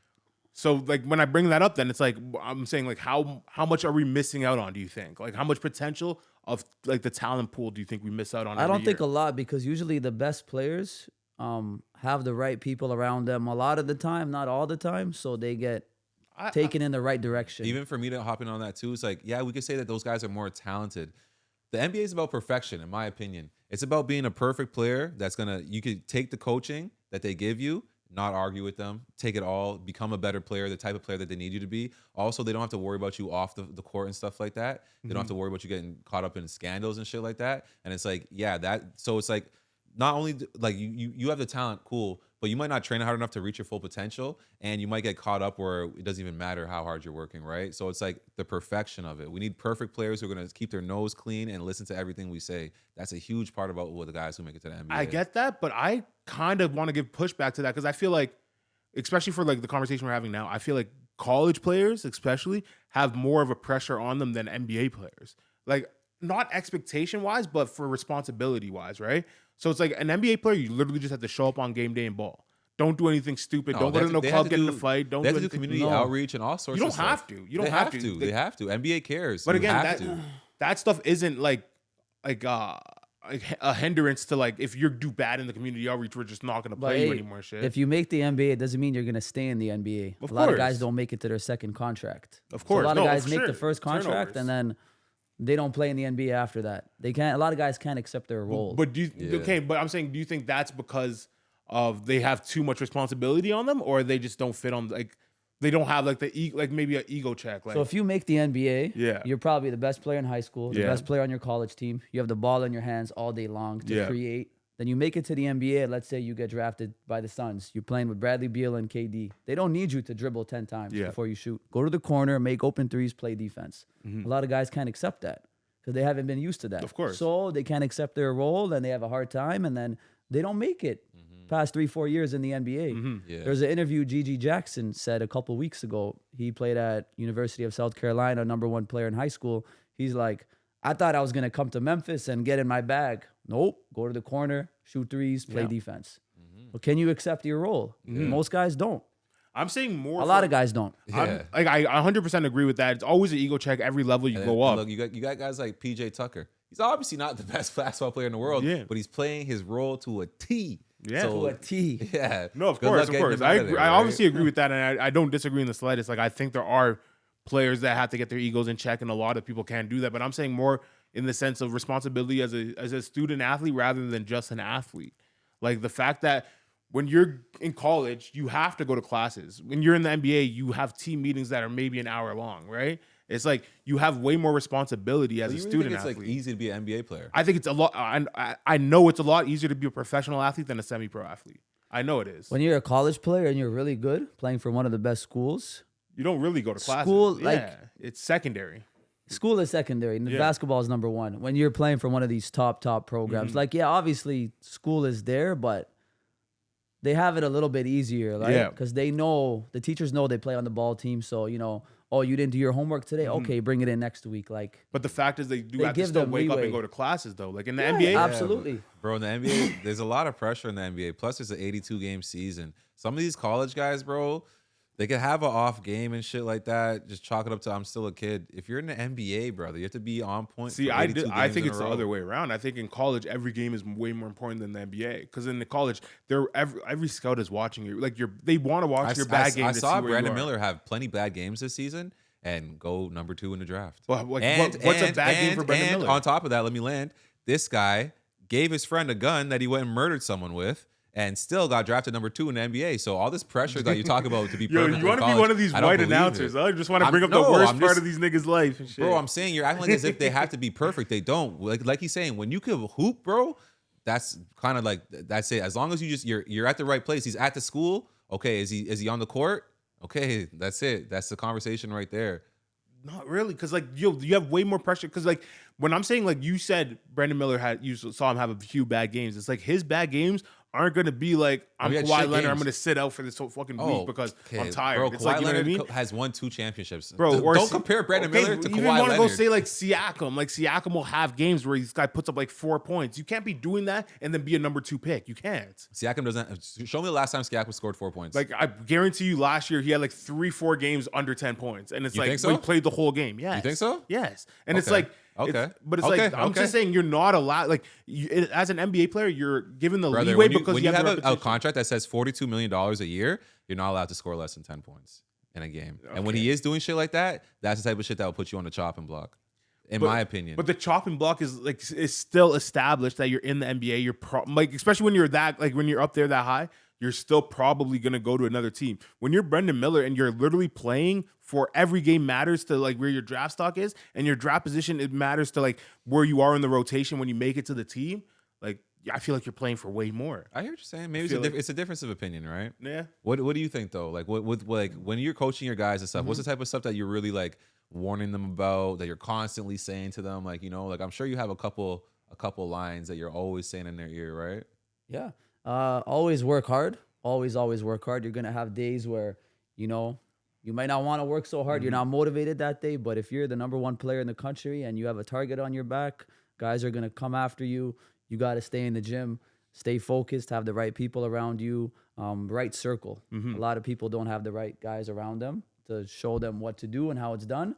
So like when I bring that up, then it's like I'm saying like how much are we missing out on? Do you think like how much potential of like the talent pool do you think we miss out on? I don't think a lot because usually the best players have the right people around them a lot of the time, not all the time, so they get taken in the right direction. Even for me to hop in on that too, it's like we could say that those guys are more talented. The NBA is about perfection, in my opinion. It's about being a perfect player you could take the coaching that they give you, not argue with them, take it all, become a better player, the type of player that they need you to be. Also, they don't have to worry about you off the court and stuff like that. They don't have to worry about you getting caught up in scandals and shit like that. And it's like, so it's like, not only like you have the talent, cool, but you might not train hard enough to reach your full potential, and you might get caught up where it doesn't even matter how hard you're working, right? So it's like the perfection of it. We need perfect players who are going to keep their nose clean and listen to everything we say. That's a huge part about what the guys who make it to the NBA. I get that, but I kind of want to give pushback to that because I feel like, especially for like the conversation we're having now, I feel like college players especially have more of a pressure on them than NBA players. Like not expectation wise, but for responsibility wise, right? So it's like an NBA player, you literally just have to show up on game day and ball. Don't do anything stupid. Don't go to no club, get in a fight. Don't they have do to do community outreach and all sorts You of don't stuff. have to. You don't They have to. They have to. NBA cares. But You again, have to. that stuff isn't like a hindrance to like if you do bad in the community outreach, we're just not going to play you anymore. Shit. If you make the NBA, it doesn't mean you're going to stay in the NBA. Of a lot course. of guys don't make it to their second contract. Of course. So a lot of guys for make sure. the first contract Turnovers. and then they don't play in the NBA after that. They can't. A lot of guys can't accept their role. But but I'm saying, do you think that's because of they have too much responsibility on them, or they just don't fit on like they don't have like maybe an ego check? Like, so if you make the NBA, Yeah. you're probably the best player in high school, the Yeah. best player on your college team. You have the ball in your hands all day long to Yeah. create. Then you make it to the NBA. Let's say you get drafted by the Suns. You're playing with Bradley Beal and KD. They don't need you to dribble 10 times Yeah. before you shoot. Go to the corner, make open threes, play defense. A lot of guys can't accept that because they haven't been used to that. Of course. So they can't accept their role and they have a hard time and then they don't make it past 3-4 years in the NBA. Yeah. There's an interview Gigi Jackson said a couple weeks ago. He played at University of South Carolina, #1 player in high school. He's like, I thought I was going to come to Memphis and get in my bag. Nope. Go to the corner, shoot threes, play defense. But can you accept your role? Most guys don't. I'm saying more. A lot of guys don't. Yeah. I 100% agree with that. It's always an ego check every level you And go then, up. Look, you got guys like PJ Tucker. He's obviously not the best basketball player in the world, Yeah. but he's playing his role to a T. Yeah. So, To a T. Yeah. No, of Good course, luck of getting course. him out I of agree, there, I right? obviously agree with that, and I don't disagree in the slightest. Like I think there are players that have to get their egos in check, and a lot of people can't do that. But I'm saying more in the sense of responsibility as a student athlete rather than just an athlete. Like the fact that when you're in college, you have to go to classes. When you're in the NBA, you have team meetings that are maybe an hour long, right? It's like you have way more responsibility as So a you really student think it's athlete. like easy to be an NBA player? I think it's a lot. I know it's a lot easier to be a professional athlete than a semi-pro athlete. I know it is. When you're a college player and you're really good, playing for one of the best schools, You don't really go to classes. School, Yeah, like- it's secondary. school is secondary. And Yeah. basketball is #1. When you're playing for one of these top programs, like, yeah, obviously school is there, but they have it a little bit easier, right? Yeah. Because they know, the teachers know they play on the ball team. So, you know, oh, you didn't do your homework today? Okay, bring it in next week. Like, But the fact is, they do They have to give still them wake up leeway. and go to classes, though. Like in the Yeah, NBA, absolutely. Bro, in the NBA, there's a lot of pressure in the NBA. Plus, it's an 82-game season. Some of these college guys, bro, they could have an off game and shit like that. Just chalk it up to I'm still a kid. If you're in the NBA, brother, you have to be on point. see, for I 82 I games think in it's a the row. other way around. I think in college, every game is way more important than the NBA. Because in the college, every scout is watching you. Like they want to watch your bad game. I to saw see where Brandon you are. Miller have plenty bad games this season and go #2 in the draft. Well, like, what's a bad game for Brandon Miller? On top of that, let me land. This guy gave his friend a gun that he went and murdered someone with, and still got drafted #2 in the NBA. So all this pressure that you talk about to be Yo, perfect you want in to be college, one of these I don't white believe announcers? it. I just want to I'm- bring up no, the worst I'm part just- of these niggas' life and shit. Bro, I'm saying you're acting like as if they have to be perfect. They don't. Like he's saying, when you can hoop, bro, that's kind of like that's it. As long as you're at the right place. He's at the school. Okay, is he on the court? Okay, that's it. That's the conversation right there. Not really, because like you have way more pressure. Because like when I'm saying like you said, Brandon Miller you saw him have a few bad games. It's like his bad games aren't gonna be like I'm he had Kawhi shit Leonard. I'm games. gonna sit out for this whole fucking week because I'm tired. Bro, It's Kawhi like you know Leonard what I mean? has won 2 championships. Bro, or don't compare Brandon Miller to you Kawhi want to go Leonard. say like Siakam. Like Siakam will have games where this guy puts up like 4 points. You can't be doing that and then be a #2 pick. You can't. Siakam doesn't. Show me the last time Siakam scored 4 points. Like I guarantee you, last year he had like 3-4 games under 10 points, and it's You like think so? he played the whole game. Yes, You think so? Yes, and it's Okay. like Okay. but it's Okay. like I'm Okay. just saying you're not allowed. Like as an NBA player, you're given the Brother, leeway when you, because when you you have the a repetition. contract that says $42 million a year, you're not allowed to score less than 10 points in a game. And when he is doing shit like that, that's the type of shit that will put you on the chopping block, in my opinion. But the chopping block is like is still established that you're in the NBA. You're like especially when you're when you're up there that high, you're still probably gonna go to another team. When you're Brendan Miller and you're literally playing for every game matters to like where your draft stock is, and your draft position it matters to like where you are in the rotation when you make it to the team. Like I feel like you're playing for way more. I hear what you're saying. Maybe feel it's a difference of opinion, right? Yeah. What do you think though? Like with like when you're coaching your guys and stuff, what's the type of stuff that you're really like warning them about, that you're constantly saying to them? Like, you know, like I'm sure you have a couple lines that you're always saying in their ear, right? Yeah. Always work hard. Always work hard. You're going to have days where, you know, You might not want to work so hard. You're not motivated that day. But if you're the number one player in the country and you have a target on your back, guys are going to come after you. You got to stay in the gym, stay focused, have the right people around you, right circle. A lot of people don't have the right guys around them to show them what to do and how it's done.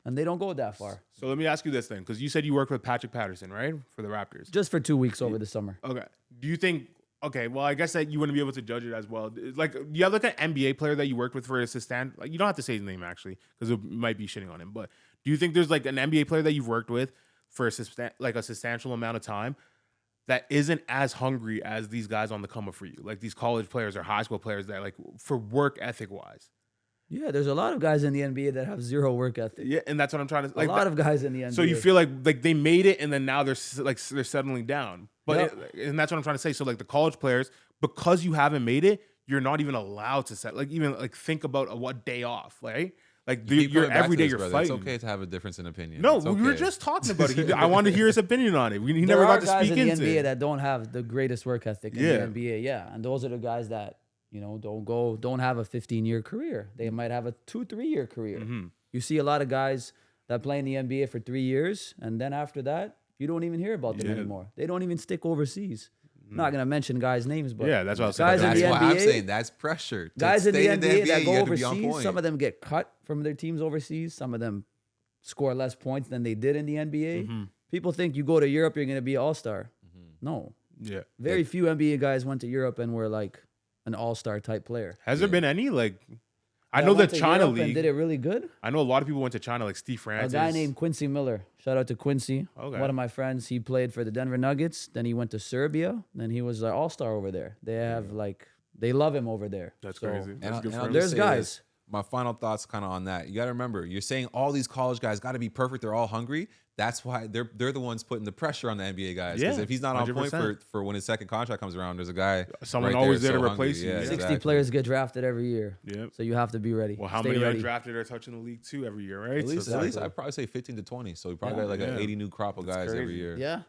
And they don't go that far. So let me ask you this then, because you said you worked with Patrick Patterson, right? For the Raptors. Just for 2 weeks over the summer. Okay. Do you think, okay, well, I guess that you wouldn't be able to judge it as well. Like, do you have like an NBA player that you worked with for assistant? Like, you don't have to say his name, actually, because it might be shitting on him. But do you think there's like an NBA player that you've worked with for a substantial amount of time that isn't as hungry as these guys on the come up for you? Like these college players or high school players that like for work ethic wise. Yeah, there's a lot of guys in the NBA that have zero work ethic. Yeah, and that's what I'm trying to. Like a lot of guys in the NBA. So you feel like they made it, and then now they're settling down. But and that's what I'm trying to say. So like the college players, because you haven't made it, you're not even allowed to set think about what day off, right? Like you're every day you're fighting. It's okay to have a difference in opinion. No, we were just talking about it. I wanted to hear his opinion on it. He never got to speak into it. There are guys in the NBA that don't have the greatest work ethic in the NBA. Yeah, and those are the guys that, you know, don't have a 15-year career. They might have a 2-3 year career. You see a lot of guys that play in the NBA for 3 years, and then after that, you don't even hear about them anymore. They don't even stick overseas. I'm not gonna mention guys' names, but that's what I was saying. That's why I'm saying that's pressure. Guys in the NBA that go overseas, some of them get cut from their teams overseas. Some of them score less points than they did in the NBA. People think you go to Europe, you're gonna be an all-star. No. Yeah. Very few NBA guys went to Europe and were like an all-star type player. Has there been any I know that China League and did it really good. I know a lot of people went to China, like Steve Francis. A guy named Quincy Miller. Shout out to Quincy. Okay. One of my friends. He played for the Denver Nuggets. Then he went to Serbia. Then he was an all-star over there. They have they love him over there. That's crazy. That's good for him. There's guys. My final thoughts kind of on that. You got to remember, you're saying all these college guys got to be perfect. They're all hungry. That's why they're the ones putting the pressure on the NBA guys. Because if he's not 100%. On point for when his second contract comes around, there's a guy. Someone always there to replace you. Yeah, 60 players get drafted every year. Yep. So you have to be ready. Well, how many undrafted are touching the league too every year, right? At least I'd probably say 15 to 20. So we probably got an 80 new crop of guys every year. Yeah.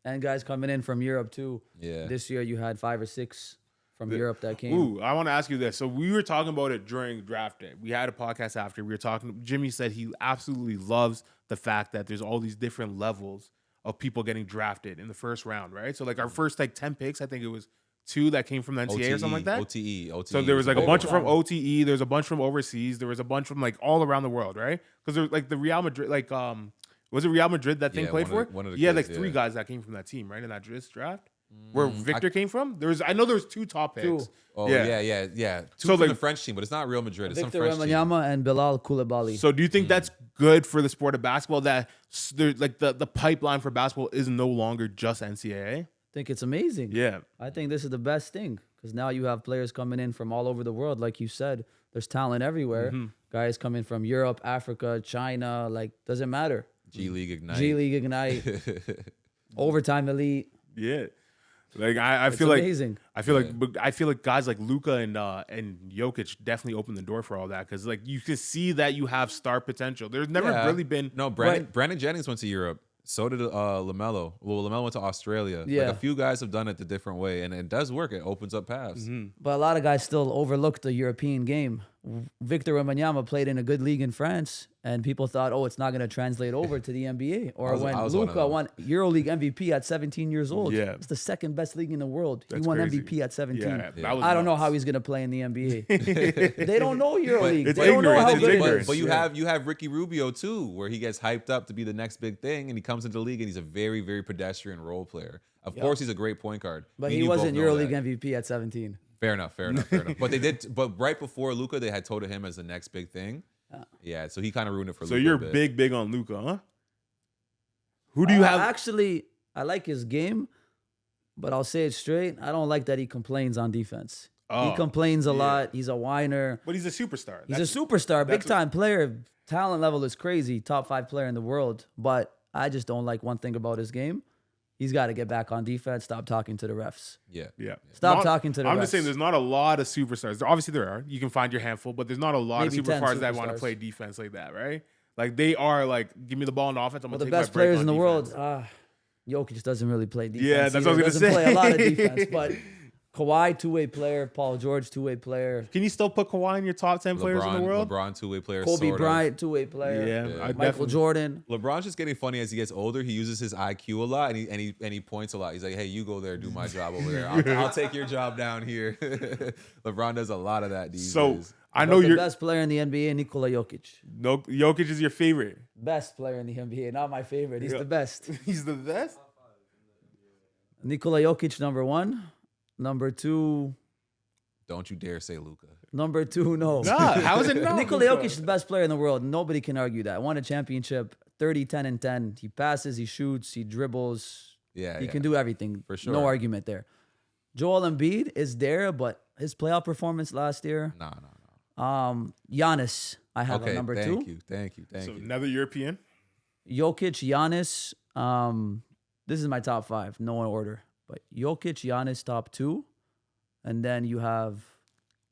And guys coming in from Europe too. Yeah. This year you had 5 or 6 from Europe that came. Ooh, I want to ask you this. So we were talking about it during draft day. We had a podcast after. We were talking. Jimmy said he absolutely loves the fact that there's all these different levels of people getting drafted in the first round, right? So like our first 10 picks, I think it was 2 that came from the NCAA or something like that. OTE. So there was a bunch from OTE. There's a bunch from overseas. There was a bunch from all around the world, right? Because there was the Real Madrid, was it Real Madrid that thing played for? One of the kids, kids, 3 guys that came from that team, right? In that draft. Where Victor came from? I know there was 2 top picks. 2. Oh yeah. 2 so from the French team, but it's not Real Madrid. It's Victor some French team. and Bilal Koulibaly. So do you think that's good for the sport of basketball that the pipeline for basketball is no longer just NCAA? I think it's amazing. Yeah. I think this is the best thing because now you have players coming in from all over the world. Like you said, there's talent everywhere. Guys coming from Europe, Africa, China, doesn't matter. G League Ignite. Overtime Elite. Yeah. I feel amazing. I feel like guys like Luka and Jokic definitely opened the door for all that because you can see that you have star potential. There's never really been Brandon Jennings went to Europe. So did LaMelo. Well, LaMelo went to Australia. Yeah. A few guys have done it the different way, and it does work. It opens up paths. But a lot of guys still overlook the European game. Victor Wembanyama played in a good league in France, and people thought, it's not going to translate over to the NBA. Or when Luka won EuroLeague MVP at 17 years old. Yeah. It's the second best league in the world. That's he won crazy. MVP at 17. Yeah. I don't know how he's going to play in the NBA. They don't know EuroLeague. It's They don't know how ignorant. good it Ignorant. is. But you have Ricky Rubio too, where he gets hyped up to be the next big thing, and he comes into the league and he's a very, very pedestrian role player. Of course, he's a great point guard. But he wasn't EuroLeague MVP at 17. Fair enough. But they did. But right before Luka, they had toted him as the next big thing. Yeah, so he kind of ruined it for Luka. So you're big on Luka, huh? Who do you have? Actually, I like his game, but I'll say it straight. I don't like that he complains on defense. He complains a lot. He's a whiner. But he's a superstar. He's a superstar, big-time player. Talent level is crazy. Top 5 player in the world. But I just don't like one thing about his game. He's got to get back on defense. Stop talking to the refs. Yeah. Stop talking to the refs. I'm just saying there's not a lot of superstars. Obviously there are. You can find your handful, but there's not a lot Maybe of superstars that want to play defense like that, right? They are give me the ball in offense. I'm going to take my break. The best players in the world, Jokic doesn't really play defense. Yeah, that's what I was going to say. Doesn't play a lot of defense, but Kawhi, two-way player. Paul George, two-way player. Can you still put Kawhi in your top 10 players in the world? LeBron, two-way player. Kobe Bryant, two-way player. Yeah. Michael Jordan. LeBron's just getting funny as he gets older. He uses his IQ a lot, and he points a lot. He's like, "Hey, you go there, do my job over there. I'll take your job down here." LeBron does a lot of these days. I know you're the best player in the NBA, Nikola Jokic. No, Jokic is your favorite. Best player in the NBA, not my favorite. He's the best. He's the best. Nikola Jokic, number 1. Number 2. Don't you dare say Luka. Number 2, no. Nah, how is it no? Nikola Jokic is the best player in the world. Nobody can argue that. Won a championship, 30, 10, and 10. He passes, he shoots, he dribbles. Yeah, he can do everything. For sure. No argument there. Joel Embiid is there, but his playoff performance last year. No. Giannis, I have a number 2. Thank you. So another European. Jokic, Giannis. This is my top 5, no order. But Jokic, Giannis, top 2. And then you have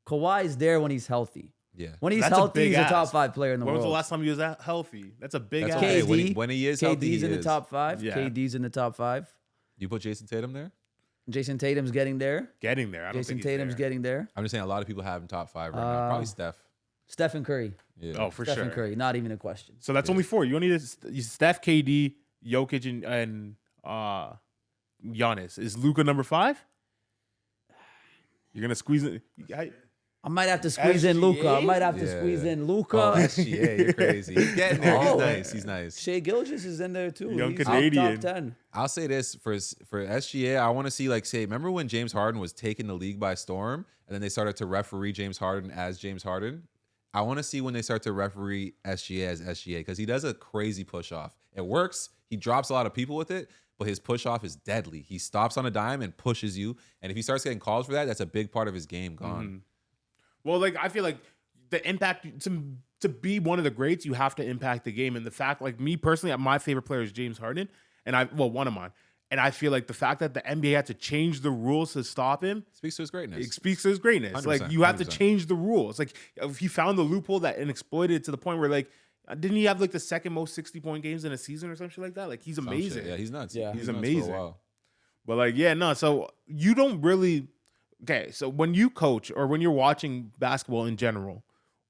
Kawhi's there when he's healthy. Yeah. When he's That's healthy, he's a ask. top 5 player in the When world. was the last time he was that healthy? That's a big That's ass. okay. KD, When he is healthy, KD's he in the is. top 5. Yeah. KD's in the top 5. You put Jason Tatum there? Jason Tatum's getting there. Getting there. I don't Jason think he's Tatum's there. getting there. I'm just saying a lot of people have him top 5 right now. Probably Steph. Stephen Curry. Yeah. Oh, for Stephen sure. Curry, not even a question. So that's only 4. You only need Steph, KD, Jokic, and Giannis. Is Luka number 5? You're gonna squeeze it. I might have to squeeze in Luka. I might have to Yeah. squeeze in Luka. Oh, SGA, you're crazy. He's getting there. Oh. He's nice. Shea Gilgeous is in there too. Young He's Canadian. top 10. I'll say this for SGA, I want to see remember when James Harden was taking the league by storm and then they started to referee James Harden as James Harden? I want to see when they start to referee SGA as SGA because he does a crazy push off. It works. He drops a lot of people with it, but his push off is deadly. He stops on a dime and pushes you. And if he starts getting calls for that, that's a big part of his game gone. Well, I feel like the impact to be one of the greats, you have to impact the game. And the fact, me personally, my favorite player is James Harden, and one of mine. And I feel like the fact that the NBA had to change the rules to stop him Speaks to his greatness. it speaks to his greatness. 100%, You have to 100%. change the rules. If he found the loophole that and exploited it to the point where didn't he have the second most 60-point games in a season or some shit like that? He's Some amazing. shit. Yeah, he's nuts. Yeah. He's nuts for a amazing. while. But so you don't really. Okay, so when you coach or when you're watching basketball in general,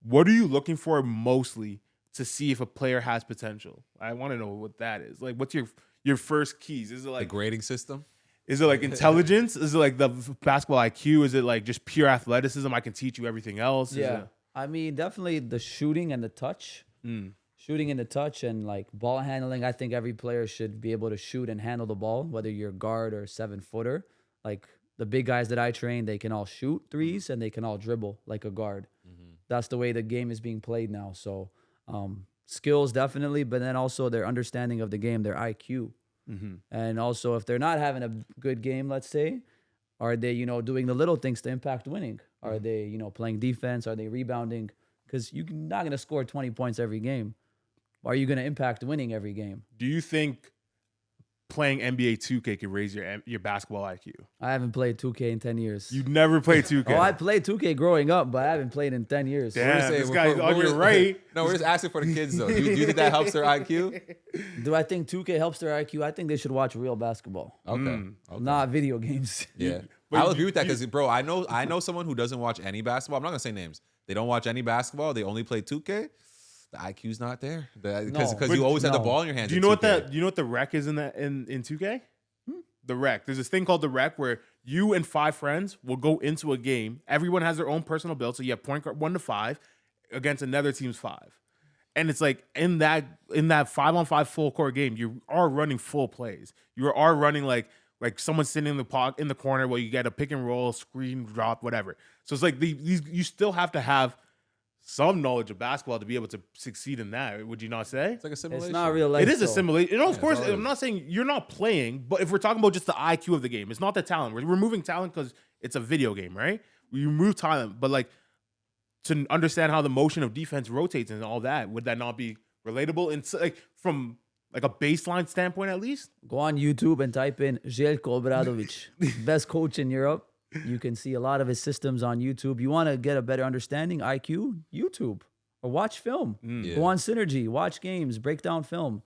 what are you looking for mostly to see if a player has potential? I want to know what that is. What's your first keys? Is it The grading system? is it intelligence? Is it the basketball IQ? Is it just pure athleticism? I can teach you everything else. Is Yeah. it- I mean, definitely the shooting and the touch. Shooting and the touch and ball handling. I think every player should be able to shoot and handle the ball, whether you're guard or 7-footer. The big guys that I train, they can all shoot threes and they can all dribble like a guard. That's the way the game is being played now. So skills definitely, but then also their understanding of the game, their IQ. And also if they're not having a good game, let's say, are they, doing the little things to impact winning? Are they, playing defense? Are they rebounding? Because you're not going to score 20 points every game. Are you going to impact winning every game? Do you think playing NBA 2K can raise your basketball IQ? I haven't played 2K in 10 years. You never played 2K. Oh, I played 2K growing up, but I haven't played in 10 years. Damn, saying this guy's on your we're- right. No, we're just asking for the kids though. Do you think that helps their IQ? Do I think 2K helps their IQ? I think they should watch real basketball, Okay. not video games. Yeah. But I'll agree with that because, bro, I know someone who doesn't watch any basketball. I'm not gonna say names. They don't watch any basketball. They only play 2K. The IQ's not there because No. you always have the No. ball in your hands. Do you in know what 2K. you know what the rec is in 2K? The rec. There's this thing called the rec where you and 5 friends will go into a game. Everyone has their own personal build, so you have point guard 1 to 5 against another team's 5. And it's in that 5-on-5 full court game, you are running full plays. You are running like someone sitting in the corner where you get a pick and roll, screen drop, whatever. So it's these you still have to have some knowledge of basketball to be able to succeed in that. Would you not say? It's like a simulation. It's not real life. It is a though. simulation. Of course, all it is. I'm not saying you're not playing, but if we're talking about just the IQ of the game, it's not the talent. We're removing talent because it's a video game, right? We remove talent, but to understand how the motion of defense rotates and all that, would that not be relatable? And from a baseline standpoint, at least. Go on YouTube and type in Željko Obradović, best coach in Europe. You can see a lot of his systems on YouTube. You want to get a better understanding, IQ, YouTube, or watch film. Yeah. Go on Synergy, watch games, break down film.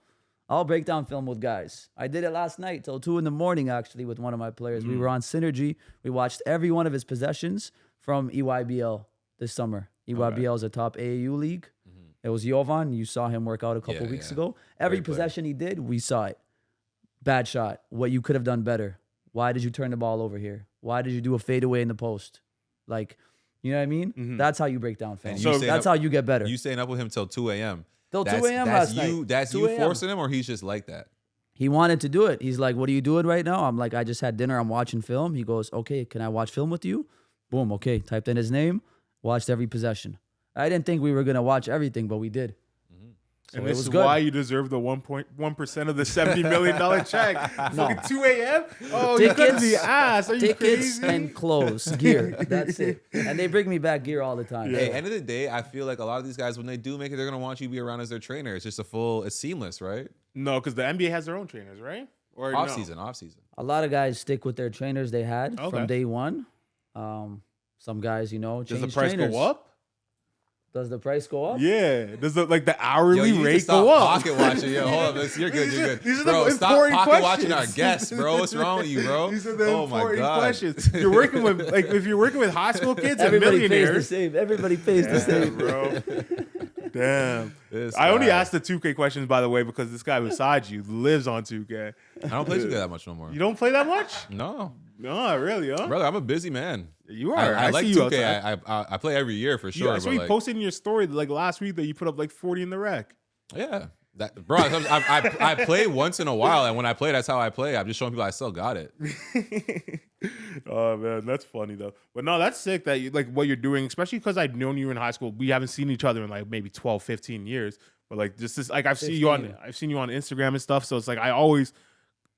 I'll break down film with guys. I did it last night till 2 a.m. actually with one of my players. We were on Synergy. We watched every one of his possessions from EYBL this summer. EYBL is a top AAU league. It was Jovan. You saw him work out a couple weeks ago. Every possession he did, we saw it. Bad shot. What you could have done better. Why did you turn the ball over here? Why did you do a fadeaway in the post? Like, you know what I mean? That's how you break down film. So that's how you get better. You staying up with him till 2 a.m. Till 2 a.m. last night. That's you forcing him, or he's just like that? He wanted to do it. He's like, what are you doing right now? I'm like, I just had dinner. I'm watching film. He goes, okay, can I watch film with you? Boom, okay. Typed in his name, watched every possession. I didn't think we were going to watch everything, but we did. So and this is why you deserve the 1.1% of the $70 million check. Fucking 2 a.m.? Oh, you cut the ass. Are you tickets crazy? And clothes, gear. That's it. And they bring me back gear all the time. Hey, end of the day, I feel like a lot of these guys, when they do make it, they're going to want you to be around as their trainer. It's just it's seamless, right? No, because the NBA has their own trainers, right? Or off season. A lot of guys stick with their trainers they had from day one. Some guys, change trainers. Does the price go up? Does the price go up? Yeah. Does the hourly rate go up? Pocket watching. Yo, hold up. You're good. You're good. These are bro, the stop important pocket questions. watching our guests, bro. What's wrong with you, bro? These are the important questions. You're working with if you're working with high school kids and millionaires. Pays the same. Everybody pays the same, bro. Damn. I only asked the 2K questions, by the way, because this guy beside you lives on 2K. I don't play 2K that much no more. You don't play that much? No. No, really, huh? Brother, I'm a busy man. You are. I like see 2K. I play every year for sure. I saw you posted in your story last week that you put up 40 in the rec. Yeah. Bro, I play once in a while, and when I play, that's how I play. I'm just showing people I still got it. Oh, man, that's funny, though. But no, that's sick that you what you're doing, especially because I've known you in high school. We haven't seen each other in maybe 12, 15 years. But just this, I've seen you on Instagram and stuff. So it's I always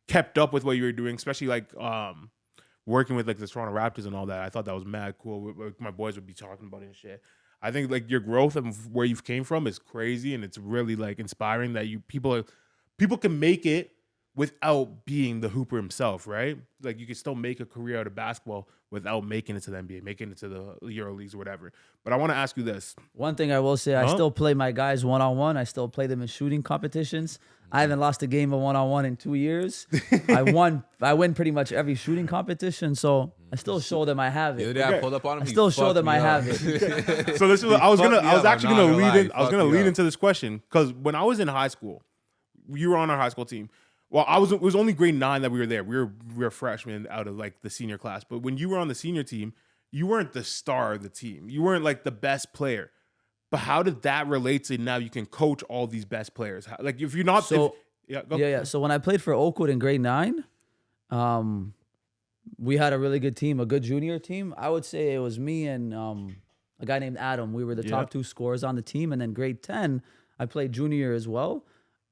kept up with what you were doing, especially working with the Toronto Raptors and all that. I thought that was mad cool. My boys would be talking about it and shit. I think your growth and where you've came from is crazy, and it's really inspiring that people can make it without being the hooper himself, right? You can still make a career out of basketball without making it to the NBA, making it to the Euro leagues or whatever. But I want to ask you this. One thing I will say, I still play my guys one-on-one. I still play them in shooting competitions. I haven't lost a game of one-on-one in 2 years. I win pretty much every shooting competition, so I still show them I have it. The other day I pulled up on him. I still show them I have it. So this was I was actually gonna lead into this question because when I was in high school, you were on our high school team. Well, it was only grade 9 that we were there. We were freshmen out of the senior class. But when you were on the senior team, you weren't the star of the team. You weren't the best player. But how did that relate to now you can coach all these best players? If you're not So when I played for Oakwood in grade 9, we had a really good team, a good junior team. I would say it was me and a guy named Adam. We were the top 2 scorers on the team. And then grade 10, I played junior as well.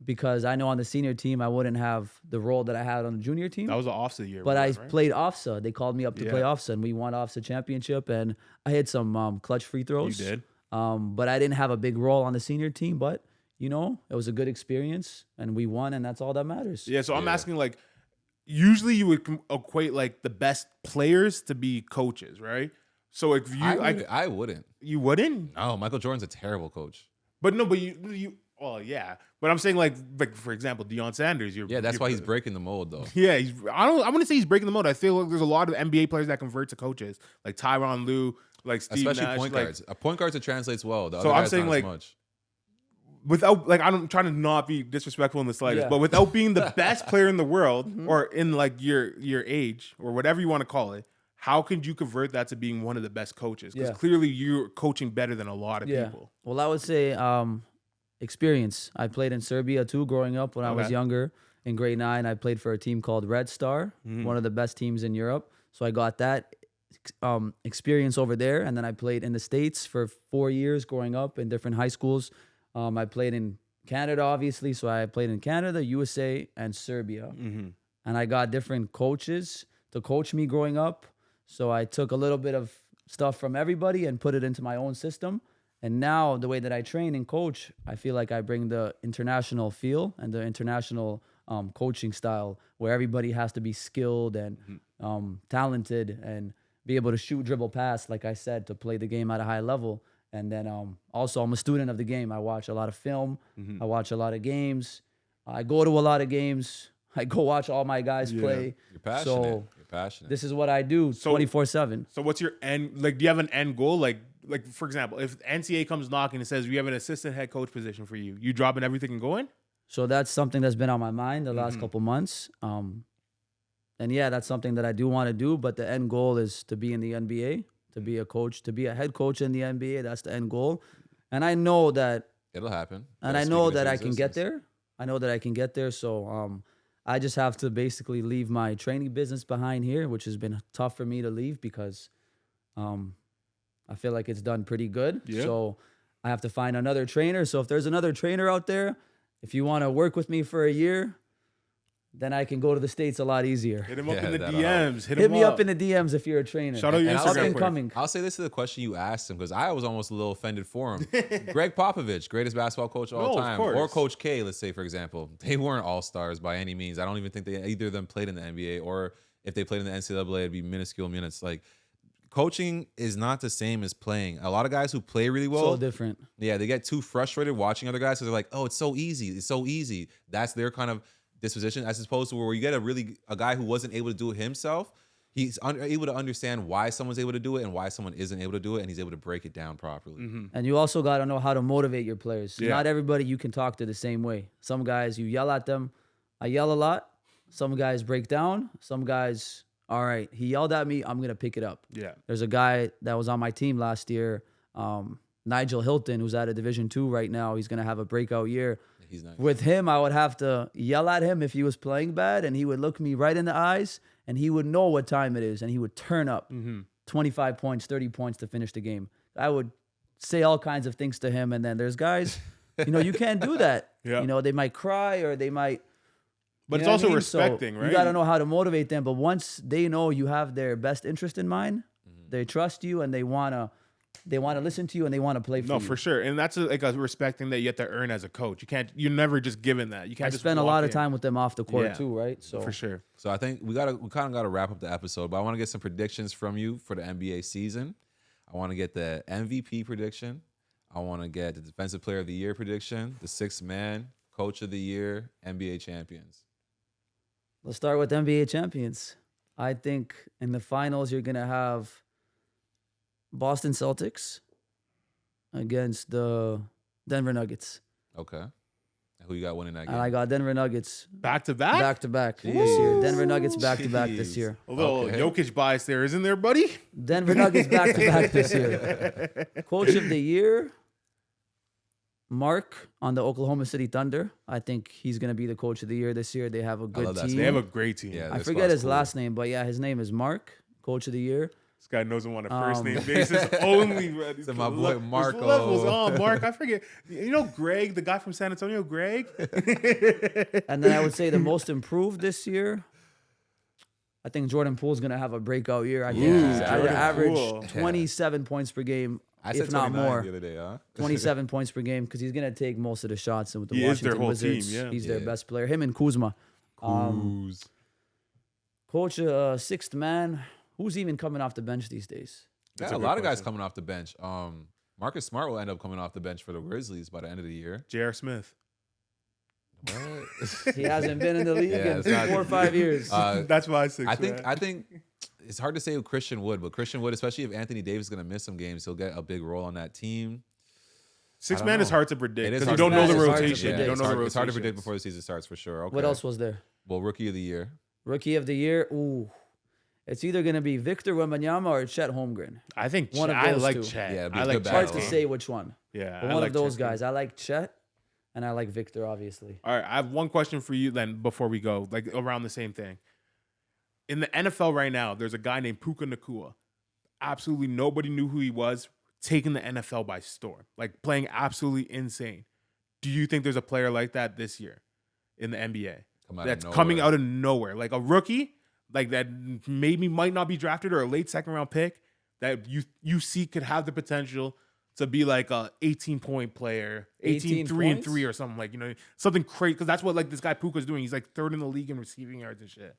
Because I know on the senior team, I wouldn't have the role that I had on the junior team. That was an OFSA year. But I played OFSA. They called me up to play OFSA, and we won OFSA championship. And I hit some clutch free throws. You did? But I didn't have a big role on the senior team. But, it was a good experience, and we won, and that's all that matters. Yeah, so I'm asking, usually you would equate, the best players to be coaches, right? So if you... I wouldn't. You wouldn't? No, Michael Jordan's a terrible coach. But no, but you well, yeah. But I'm saying for example, Deion Sanders. That's why he's breaking the mold, though. Yeah, I wouldn't say he's breaking the mold. I feel there's a lot of NBA players that convert to coaches, like Tyronn Lue, Steve Especially Nash. Point guards. A point guard that translates well. The so other I'm guys saying not as much. Without I'm trying to not be disrespectful in the slightest, but without being the best player in the world or in your age or whatever you want to call it, how could you convert that to being one of the best coaches? Because clearly you're coaching better than a lot of people. Well, I would say experience. I played in Serbia too growing up when I was younger. In grade 9, I played for a team called Red Star, one of the best teams in Europe. So I got that experience over there. And then I played in the States for 4 years growing up in different high schools. I played in Canada, obviously. So I played in Canada, USA, and Serbia. And I got different coaches to coach me growing up. So I took a little bit of stuff from everybody and put it into my own system. And now the way that I train and coach, I feel like I bring the international feel and the international coaching style where everybody has to be skilled and talented and be able to shoot, dribble, pass, like I said, to play the game at a high level. And then also I'm a student of the game. I watch a lot of film. I watch a lot of games. I go to a lot of games. I go watch all my guys play. You're passionate. So You're passionate. this is what I do 24/7. So what's your end? Like, do you have an end goal? Like for example, if NCAA comes knocking and says we have an assistant head coach position for you, you dropping everything and going? So that's something that's been on my mind the last couple months. And yeah, that's something that I do want to do. But the end goal is to be in the NBA, to be a coach, to be a head coach in the NBA. That's the end goal. And I know that it'll happen. And I know that I can get there. I know that I can get there. So I just have to basically leave my training business behind here, which has been tough for me to leave because I feel like it's done pretty good. Yep. So I have to find another trainer. So if there's another trainer out there, if you want to work with me for a year, then I can go to the States a lot easier. Hit him up in the DMs. Hit me up in the DMs if you're a trainer. Shout out your Instagram. Coming. I'll say this to the question you asked him because I was almost a little offended for him. Greg Popovich, greatest basketball coach of all time. Or Coach K, let's say, for example. They weren't all-stars by any means. I don't even think either of them played in the NBA, or if they played in the NCAA, it'd be minuscule minutes. Like, coaching is not the same as playing. A lot of guys who play really well. So different. Yeah, they get too frustrated watching other guys because they're like, oh, it's so easy. It's so easy. That's their kind of disposition, as opposed to where you get a guy who wasn't able to do it himself. He's able to understand why someone's able to do it and why someone isn't able to do it, and he's able to break it down properly. And you also got to know how to motivate your players. Yeah. Not everybody you can talk to the same way. Some guys, you yell at them. I yell a lot. Some guys break down. Some guys, all right, he yelled at me, I'm going to pick it up. Yeah. There's a guy that was on my team last year, Nigel Hilton, who's at a Division II right now. He's going to have a breakout year. He's nice. With him, I would have to yell at him if he was playing bad, and he would look me right in the eyes, and he would know what time it is, and he would turn up 25 points, 30 points to finish the game. I would say all kinds of things to him, and then there's guys, you can't do that. Yeah. They might cry or they might. But it's also respecting, right? You got to know how to motivate them. But once they know you have their best interest in mind, they trust you and they want to listen to you and they want to play for you. No, for sure. And that's like a respect thing that you have to earn as a coach. You're never just given that. You can't just spend a lot of time with them off the court too, right? So for sure. So I think we kind of got to wrap up the episode, but I want to get some predictions from you for the NBA season. I want to get the MVP prediction. I want to get the Defensive Player of the Year prediction, the Sixth Man, Coach of the Year, NBA champions. Let's start with NBA champions. I think in the finals, you're going to have Boston Celtics against the Denver Nuggets. Okay. Who you got winning that game? And I got Denver Nuggets. Back-to-back? Back-to-back this year. Denver Nuggets back-to-back this year. A little Jokic bias there, isn't there, buddy? Denver Nuggets back-to-back this year. Coach of the Year, Mark on the Oklahoma City Thunder. I think he's going to be the Coach of the Year this year. They have a good team. They have a great team. Yeah, I forget his last name, but yeah, his name is Mark, Coach of the Year. This guy knows him on a first name basis only. So my boy Marco. Levels on Mark. I forget. Greg, the guy from San Antonio, Greg. And then I would say the most improved this year, I think Jordan Poole's going to have a breakout year. I think he's average 27 points per game, if not more. The other day, huh? 27 points per game because he's going to take most of the shots with the Washington Wizards. Team, yeah. He's their best player. Him and Kuzma. Coach, Sixth Man. Who's even coming off the bench these days? Yeah, a lot of guys coming off the bench. Marcus Smart will end up coming off the bench for the Grizzlies by the end of the year. J.R. Smith. What? He hasn't been in the league in 4 or 5 years. That's why I think it's hard to say with Christian Wood, but Christian Wood, especially if Anthony Davis is going to miss some games, he'll get a big role on that team. Six man is hard to predict because you don't know the rotation. It's hard to predict before the season starts for sure. Okay. What else was there? Well, Rookie of the Year. Rookie of the Year. Ooh. It's either going to be Victor Wembanyama or Chet Holmgren. I think one of those I like two. Chet. Yeah, I like It's hard to say which one. Yeah, but one of those guys. I like Chet, and I like Victor, obviously. All right, I have one question for you then before we go, like around the same thing. In the NFL right now, there's a guy named Puka Nacua. Absolutely nobody knew who he was, taking the NFL by storm, like playing absolutely insane. Do you think there's a player like that this year in the NBA that's coming out of nowhere, like a rookie? Like that maybe might not be drafted or a late second round pick that you see could have the potential to be like a 18-point player, 18 3-3 or something like, something crazy. Because that's what like this guy Puka's doing. He's like third in the league in receiving yards and shit.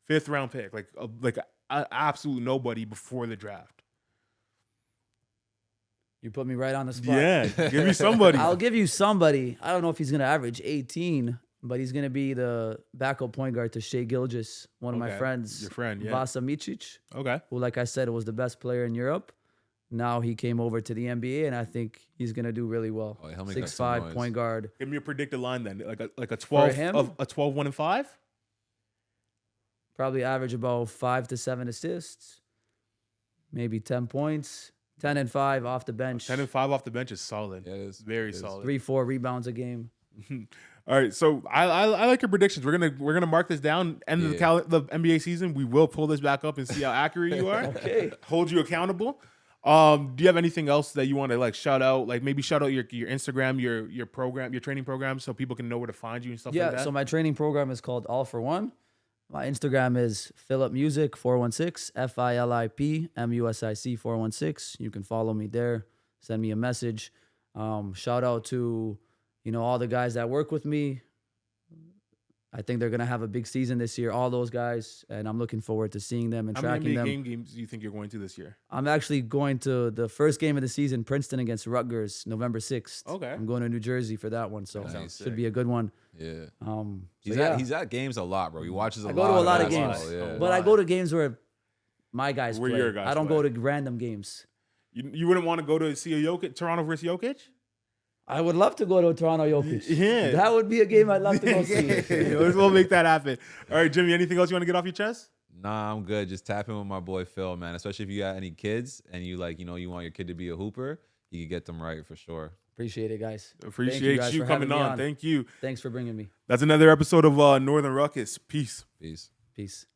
Fifth round pick, like absolute nobody before the draft. You put me right on the spot. Yeah, give me somebody. I'll give you somebody. I don't know if he's going to average 18, but he's gonna be the backup point guard to Shea Gilgeous, one of my friends. Your friend, yeah. Vasa Micic. Okay. Who, like I said, was the best player in Europe. Now he came over to the NBA, and I think he's gonna do really well. Oh, he'll make 6'5" point guard. Give me a predicted line then, like a 12 of a 12, 1 and 5. Probably average about 5 to 7 assists, maybe 10 points, 10 and 5 off the bench. 10 and 5 off the bench is solid. Yeah, it's very solid. 3-4 rebounds a game. All right, so I like your predictions. We're gonna mark this down. End of the NBA season, we will pull this back up and see how accurate you are. Okay. Hold you accountable. Do you have anything else that you want to like shout out? Like maybe shout out your Instagram, your program, your training program, so people can know where to find you and stuff like that. Yeah, so my training program is called All for One. My Instagram is Filip Music 416, FILIP MUSIC 416. You can follow me there. Send me a message. Shout out to all the guys that work with me. I think they're gonna have a big season this year, all those guys, and I'm looking forward to seeing them and tracking them. How many games do you think you're going to this year? I'm actually going to the first game of the season, Princeton against Rutgers, November 6th. Okay. I'm going to New Jersey for that one, so Nice. should be a good one. Yeah. He's at games a lot, bro. He watches a lot. I go to a lot of games, yeah. but I go to games where my guys play. Your guys I don't go to random games. You wouldn't want to go to see a Toronto versus Jokic? I would love to go to Toronto Jokic. Yeah. That would be a game I'd love to go see. We'll make that happen. All right, Jimmy, anything else you want to get off your chest? Nah, I'm good. Just tap in with my boy Phil, man. Especially if you got any kids and you you want your kid to be a hooper, you can get them right for sure. Appreciate it, guys. Appreciate you coming on. Thank you. Thanks for bringing me. That's another episode of Northern Ruckus. Peace. Peace. Peace.